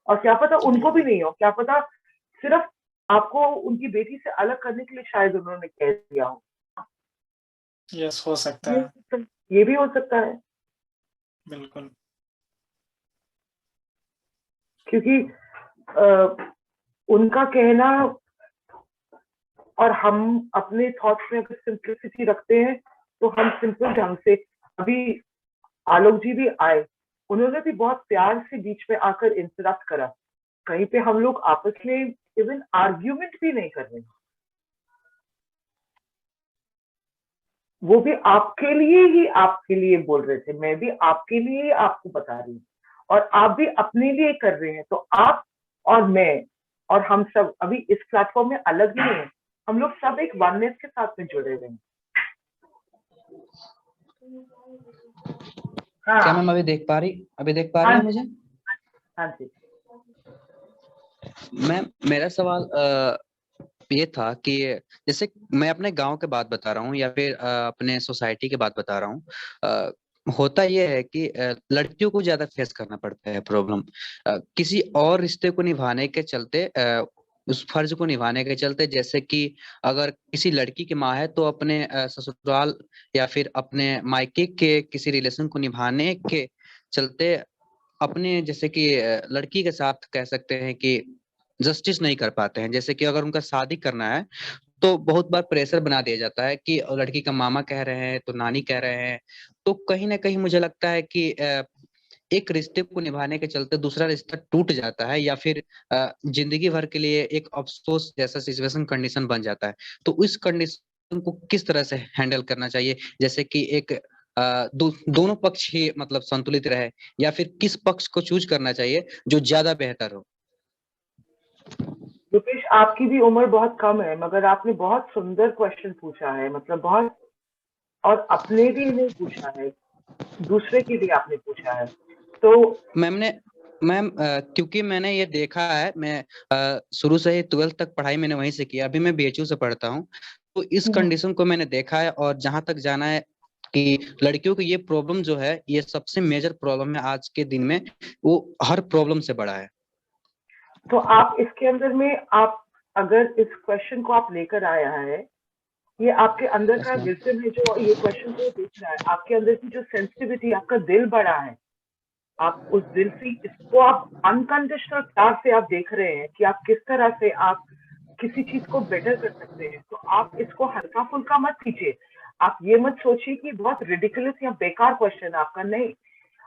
Speaker 2: और क्या पता उनको भी नहीं हो, क्या पता सिर्फ आपको उनकी बेटी से अलग करने के लिए शायद उन्होंने कह दिया हो।
Speaker 5: यस, हो सकता है,
Speaker 2: ये भी हो सकता है,
Speaker 5: बिल्कुल।
Speaker 2: क्योंकि उनका कहना और हम अपने थॉट्स में अगर सिंपलिसिटी रखते हैं, तो हम सिंपल ढंग से, अभी आलोक जी भी आए, उन्होंने भी बहुत प्यार से बीच में आकर इंटरप्ट करा। कहीं पे हम लोग आपस में इवन आर्ग्यूमेंट भी नहीं कर रहे, वो भी आपके लिए बोल रहे थे, मैं भी आपके लिए ही आपको बता रही हूँ, और आप भी अपने लिए कर रहे हैं। तो आप और मैं और हम सब अभी इस प्लेटफॉर्म में अलग नहीं है, हम लोग सब एक वननेस के साथ में जुड़े हुए हैं। हाँ,
Speaker 6: क्या मैम अभी देख पा रही है मुझे?
Speaker 2: हाँ जी
Speaker 6: मैम, मेरा सवाल ये था कि जैसे मैं अपने गांव के बात बता रहा हूँ या फिर अपने सोसाइटी के बात बता रहा हूँ, होता यह है कि लड़कियों को ज्यादा फेस करना पड़ता है प्रॉब्लम, किसी और रिश्ते को निभाने के चलते, उस फर्ज को निभाने के चलते। जैसे कि अगर किसी लड़की की माँ है तो अपने ससुराल या फिर अपने मायके के किसी रिलेशन को निभाने के चलते अपने, जैसे कि लड़की के साथ कह सकते हैं कि जस्टिस नहीं कर पाते हैं। जैसे कि अगर उनका शादी करना है तो बहुत बार प्रेशर बना दिया जाता है कि लड़की का मामा कह रहे हैं तो नानी कह रहे हैं। तो कहीं ना कहीं मुझे लगता है कि एक रिश्ते को निभाने के चलते दूसरा रिश्ता टूट जाता है, या फिर जिंदगी भर के लिए एक अफसोस जैसा सिचुएशन, कंडीशन बन जाता है। तो इस कंडीशन को किस तरह से हैंडल करना चाहिए, जैसे कि एक दोनों पक्ष ही मतलब संतुलित रहे, या फिर किस पक्ष को चूज करना चाहिए जो ज्यादा बेहतर हो?
Speaker 2: रुपेश, आपकी भी उम्र बहुत कम है, मगर आपने बहुत सुंदर क्वेश्चन पूछा है, मतलब बहुत और अपने लिए नहीं पूछा है, दूसरे के लिए आपने पूछा है। तो
Speaker 6: मैम क्योंकि मैंने ये देखा है, मैं शुरू से ही 12th तक पढ़ाई मैंने वहीं से किया, अभी मैं BHU से पढ़ता हूँ, तो इस कंडीशन को मैंने देखा है। और जहां तक जाना है कि लड़कियों की ये प्रॉब्लम जो है, ये सबसे मेजर प्रॉब्लम है आज के दिन में, वो हर प्रॉब्लम से बड़ा है।
Speaker 2: तो आप इसके अंदर में, आप अगर इस क्वेश्चन को आप लेकर आया है, ये आपके अंदर का विजडम है जो ये क्वेश्चन को देख रहा है, आपके अंदर की जो सेंसिटिविटी, आपका दिल बड़ा है, आप उस दिल से इसको आप अनकंडीशनल प्यार से आप देख रहे हैं कि आप किस तरह से आप किसी चीज को बेटर कर सकते हैं। तो आप इसको हल्का फुल्का मत कीजिए, आप ये मत सोचिए कि बहुत रिडिकुलस या बेकार क्वेश्चन आपका, नहीं।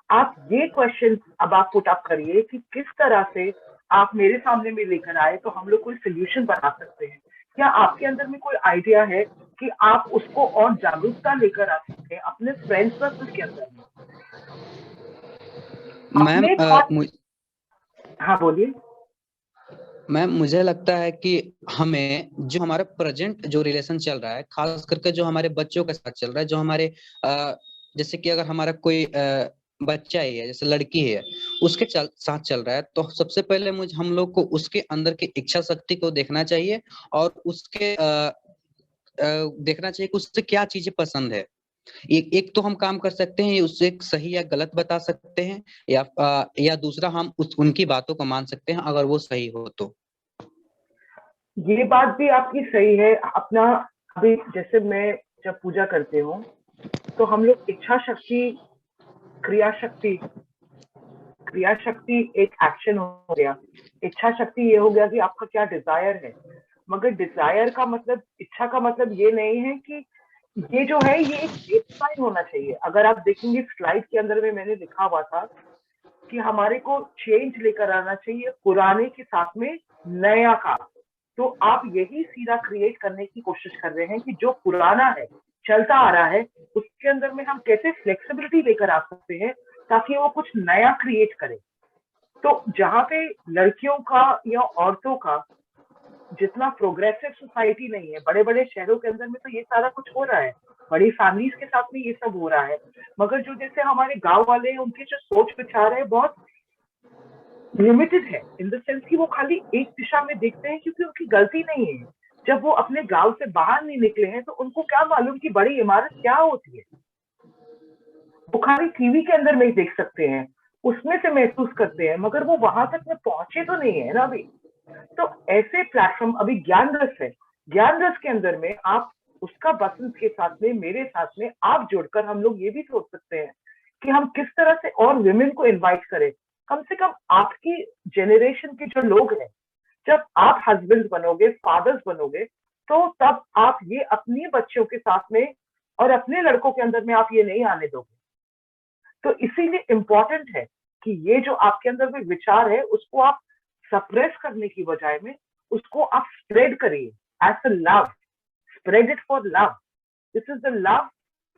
Speaker 2: आप ये क्वेश्चन अब आप पुट अप करिए कि किस तरह से आप मेरे सामने में लेकर आए तो हम लोग कोई सोल्यूशन बना सकते हैं। क्या आपके अंदर में कोई आइडिया है कि आप उसको और जागरूकता लेकर आ सकते हैं अपने फ्रेंड्स सर्कल के अंदर में?
Speaker 6: मैम
Speaker 2: हाँ बोलिए।
Speaker 6: मैम मुझे लगता है कि हमें जो हमारा प्रेजेंट जो रिलेशन चल रहा है, खास करके जो हमारे बच्चों के साथ चल रहा है, जो हमारे जैसे कि अगर हमारा कोई बच्चा ही है, जैसे लड़की है, उसके साथ चल रहा है, तो सबसे पहले हम लोग को उसके अंदर की इच्छा शक्ति को देखना चाहिए और उसके देखना चाहिए कि उससे क्या चीजें पसंद है। एक तो हम काम कर सकते हैं, उससे सही या गलत बता सकते हैं, या दूसरा हम उनकी बातों को मान सकते हैं अगर वो सही हो तो।
Speaker 2: ये बात भी आपकी सही है। अपना अभी जैसे मैं जब पूजा करते हूँ तो हम लोग इच्छा शक्ति, क्रिया शक्ति एक एक्शन हो गया, इच्छा शक्ति ये हो गया कि आपका क्या डिजायर है। मगर डिजायर का मतलब, इच्छा का मतलब ये नहीं है कि ये जो है ये एक बेसलाइन होना चाहिए। अगर आप देखेंगे स्लाइड के अंदर में मैंने लिखा हुआ था कि हमारे को चेंज लेकर आना चाहिए, पुराने के साथ में नया का। तो आप यही सीधा क्रिएट करने की कोशिश कर रहे हैं कि जो पुराना है, चलता आ रहा है, उसके अंदर में हम कैसे फ्लेक्सिबिलिटी लेकर आ सकते हैं ताकि वो कुछ नया क्रिएट करे। तो जहां पे लड़कियों का या औरतों का जितना प्रोग्रेसिव सोसाइटी नहीं है, बड़े बड़े शहरों के अंदर में तो ये सारा कुछ हो रहा है, बड़ी फैमिलीज के साथ में ये सब हो रहा है। मगर जो जैसे हमारे गांव वाले हैं, उनके जो सोच विचार है बहुत लिमिटेड है, इन द सेंस कि वो खाली एक दिशा में देखते हैं, क्योंकि उनकी गलती नहीं है। जब वो अपने गांव से बाहर नहीं निकले हैं तो उनको क्या मालूम कि बड़ी इमारत क्या होती है। वो खाली टीवी के अंदर में ही देख सकते हैं, उसमें से महसूस करते हैं, मगर वो वहां तक में पहुंचे तो नहीं है ना अभी। तो ऐसे प्लेटफॉर्म, अभी ज्ञान रस है, ज्ञान रस के अंदर में आप उसका बसंत के साथ में, मेरे साथ में आप जुड़कर हम लोग ये भी सोच सकते हैं कि हम किस तरह से और विमेन को इनवाइट करें। कम से कम आपकी जेनरेशन के जो लोग हैं, जब आप हस्बैंड बनोगे, फादर्स बनोगे, तो तब आप ये अपने बच्चों के साथ में और अपने लड़कों के अंदर में आप ये नहीं आने दोगे। तो इसीलिए इम्पोर्टेंट है कि ये जो आपके अंदर में विचार है उसको आप सप्रेस करने की बजाय में उसको आप स्प्रेड करिए as a love, spread it for love. This is the love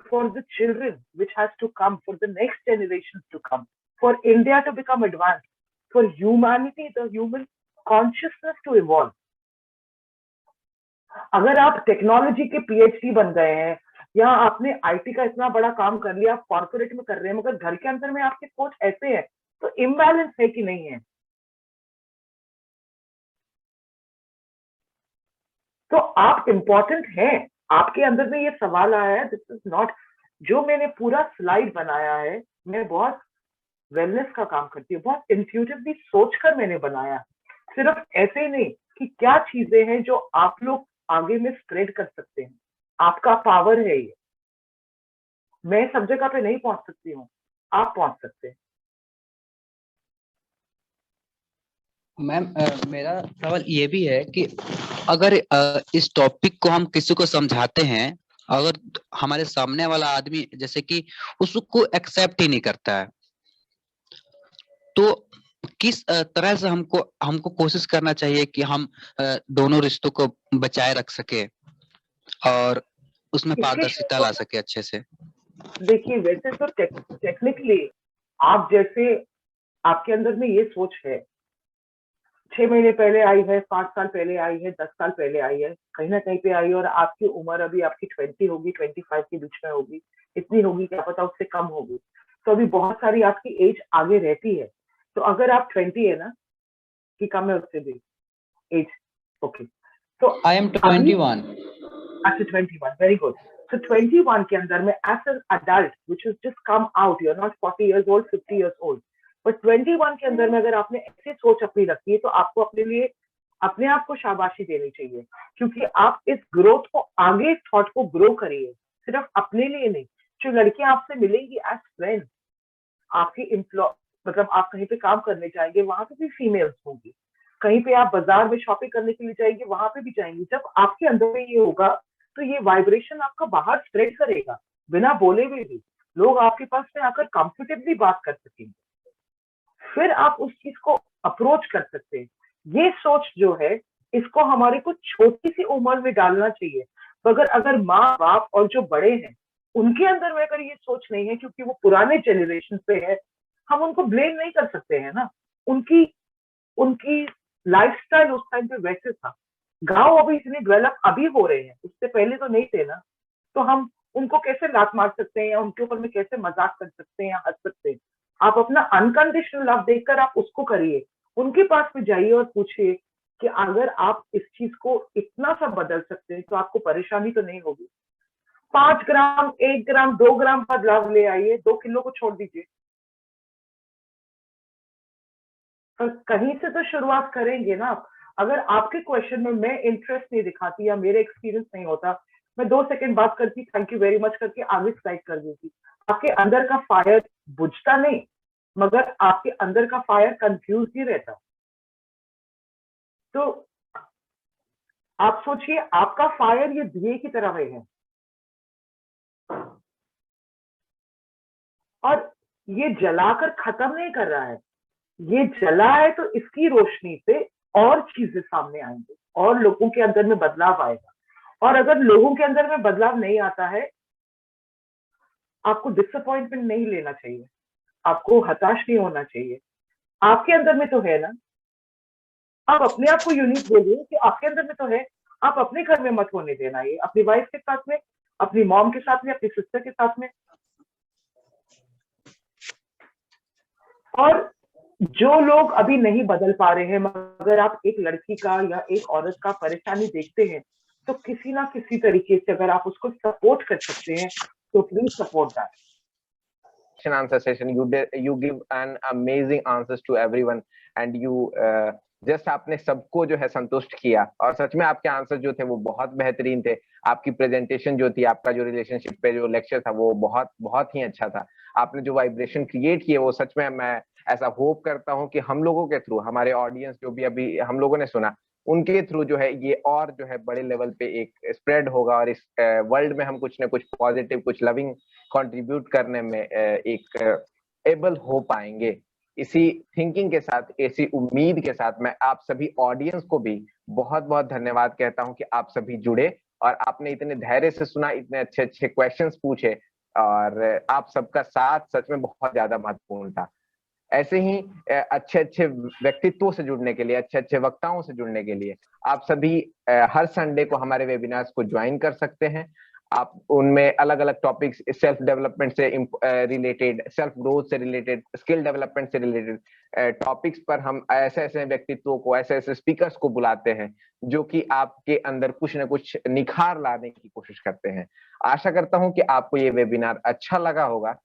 Speaker 2: for the children which has to come, for the next generations to come, for India to become advanced, for humanity, the human consciousness to evolve. अगर आप technology के PhD बन गए हैं या आपने IT का इतना बड़ा काम कर लिया, आप कॉर्पोरेट में कर रहे हैं, मगर घर के अंदर में आपके सोच ऐसे है, तो इम्बैलेंस है कि नहीं है? तो आप इम्पोर्टेंट हैं, आपके अंदर में ये सवाल आया है। दिस इज नॉट, जो मैंने पूरा स्लाइड बनाया है, मैं बहुत वेलनेस का काम करती हूँ, बहुत इंट्यूटिवली सोचकर मैंने बनाया। सिर्फ ऐसे ही नहीं कि क्या चीजें हैं जो आप लोग आगे में स्प्रेड कर सकते हैं, आपका पावर है ये। मैं सब जगह पे नहीं पहुंच सकती हूँ, आप पहुंच सकते हैं।
Speaker 6: मैम मेरा सवाल ये भी है कि अगर इस टॉपिक को हम किसी को समझाते हैं, अगर हमारे सामने वाला आदमी जैसे कि उसको एक्सेप्ट ही नहीं करता है, तो किस तरह से हमको कोशिश करना चाहिए कि हम दोनों रिश्तों को बचाए रख सके और उसमें पारदर्शिता ला सके अच्छे से?
Speaker 2: देखिए, वैसे तो टेक्निकली आप जैसे, आपके अंदर में ये सोच है, 6 महीने पहले आई है, 5 साल पहले आई है, 10 साल पहले आई है, कहीं ना कहीं पे आई है, और आपकी उम्र अभी आपकी 20 होगी, 25 के बीच में होगी, इतनी होगी, क्या पता उससे कम होगी। तो अभी बहुत सारी आपकी एज आगे रहती है। तो अगर आप 20 है ना, कि कम है उससे भी एज, ओके, तो
Speaker 6: आई एम 21।
Speaker 2: अच्छा 21, वेरी गुड। So 21 के अंदर में as an adult which has just come out, you're not 40 years old, 50 years old, but 21 के अंदर में अगर आपने ऐसी सोच अपनी रखी है, तो आपको अपने लिए अपने आप को शाबाशी देनी चाहिए, क्योंकि आप इस ग्रोथ को आगे थॉट को ग्रो करिए, सिर्फ अपने लिए नहीं। जो लड़कियां आपसे मिलेंगी एज फ्रेंड, आपकी एम्प्लॉय, मतलब आप कहीं पे काम करने जाएंगे, वहां पे भी फीमेल्स होंगी, कहीं पे आप बाजार में शॉपिंग करने के लिए जाएंगे, वहां पे भी जाएंगी। जब आपके अंदर में ये होगा, तो ये वाइब्रेशन आपका बाहर स्प्रेड करेगा, बिना बोले हुए भी लोग आपके पास में आकर कंफर्टेबली बात कर सकेंगे, फिर आप उस चीज को अप्रोच कर सकते हैं। ये सोच जो है, इसको हमारे को छोटी सी उम्र में डालना चाहिए। मगर अगर माँ बाप और जो बड़े हैं, उनके अंदर में अगर ये सोच नहीं है, क्योंकि वो पुराने जनरेशन पे है, हम उनको ब्लेम नहीं कर सकते हैं ना। उनकी उनकी लाइफस्टाइल उस टाइम पे वैसे था। गांव अभी इतने डेवलप अभी हो रहे हैं, उससे पहले तो नहीं थे ना। तो हम उनको कैसे लात मार सकते हैं, या उनके ऊपर में कैसे मजाक कर सकते हैं या हंस सकते हैं। आप अपना अनकंडीशनल लव देखकर आप उसको करिए, उनके पास में जाइए और पूछिए कि अगर आप इस चीज को इतना सा बदल सकते हैं, तो आपको परेशानी तो नहीं होगी। 5 ग्राम, 1 ग्राम, 2 ग्राम बदलाव ले आइए, 2 किलो को छोड़ दीजिए। पर कहीं से तो शुरुआत करेंगे ना आप। अगर आपके क्वेश्चन में मैं इंटरेस्ट नहीं दिखाती या मेरे एक्सपीरियंस नहीं होता, मैं 2 सेकंड बात करती, थैंक यू वेरी मच करके आगे स्लाइड कर देती, आपके अंदर का फायर बुझता नहीं, मगर आपके अंदर का फायर कंफ्यूज ही रहता। तो आप सोचिए, आपका फायर ये दिए की तरह है, और ये जलाकर खत्म नहीं कर रहा है, ये जला है तो इसकी रोशनी से और चीजें सामने आएंगी, और लोगों के अंदर में बदलाव आएगा। और अगर लोगों के अंदर में बदलाव नहीं आता है, आपको डिसअपॉइंटमेंट नहीं लेना चाहिए, आपको हताश नहीं होना चाहिए। आपके अंदर में तो है ना, आप अपने आप को यूनिक बोलिए कि आपके अंदर में तो है। आप अपने घर में मत होने देना ये, अपनी वाइफ के साथ में, अपनी मॉम के साथ में, अपनी सिस्टर के साथ में। और जो लोग अभी नहीं बदल पा रहे हैं, मगर आप एक लड़की का या एक औरत का परेशानी देखते हैं, तो किसी ना किसी तरीके से अगर आप उसको सपोर्ट कर सकते हैं, तो please support that.
Speaker 1: Answer session, you give an amazing answers to everyone and you just आपने सबको जो है संतुष्ट किया, और सच में आपके आंसर जो थे वो बहुत बेहतरीन थे। आपकी प्रेजेंटेशन जो थी, आपका जो रिलेशनशिप पे जो लेक्चर था, वो बहुत बहुत ही अच्छा था। आपने जो वाइब्रेशन क्रिएट किए, वो सच में मैं ऐसा होप करता हूँ कि हम लोगों के थ्रू, हमारे ऑडियंस जो भी अभी हम लोगों ने सुना, उनके थ्रू जो है ये और जो है बड़े लेवल पे एक स्प्रेड होगा, और इस वर्ल्ड में हम कुछ ना कुछ पॉजिटिव, कुछ लविंग कंट्रीब्यूट करने में एक एबल हो पाएंगे। इसी थिंकिंग के साथ, ऐसी उम्मीद के साथ, मैं आप सभी ऑडियंस को भी बहुत बहुत धन्यवाद कहता हूं कि आप सभी जुड़े और आपने इतने धैर्य से सुना, इतने अच्छे अच्छे क्वेश्चंस पूछे, और आप सबका साथ सच में बहुत ज्यादा महत्वपूर्ण था। ऐसे ही अच्छे अच्छे व्यक्तित्वों से जुड़ने के लिए, अच्छे अच्छे वक्ताओं से जुड़ने के लिए आप सभी हर संडे को हमारे वेबिनार्स को ज्वाइन कर सकते हैं। आप उनमें अलग अलग टॉपिक्स, सेल्फ डेवलपमेंट से रिलेटेड, सेल्फ ग्रोथ से रिलेटेड, स्किल डेवलपमेंट से रिलेटेड टॉपिक्स पर हम ऐसे ऐसे व्यक्तित्वों को, ऐसे ऐसे स्पीकर्स को बुलाते हैं जो कि आपके अंदर कुछ न कुछ निखार लाने की कोशिश करते हैं। आशा करता हूं कि आपको ये वेबिनार अच्छा लगा होगा।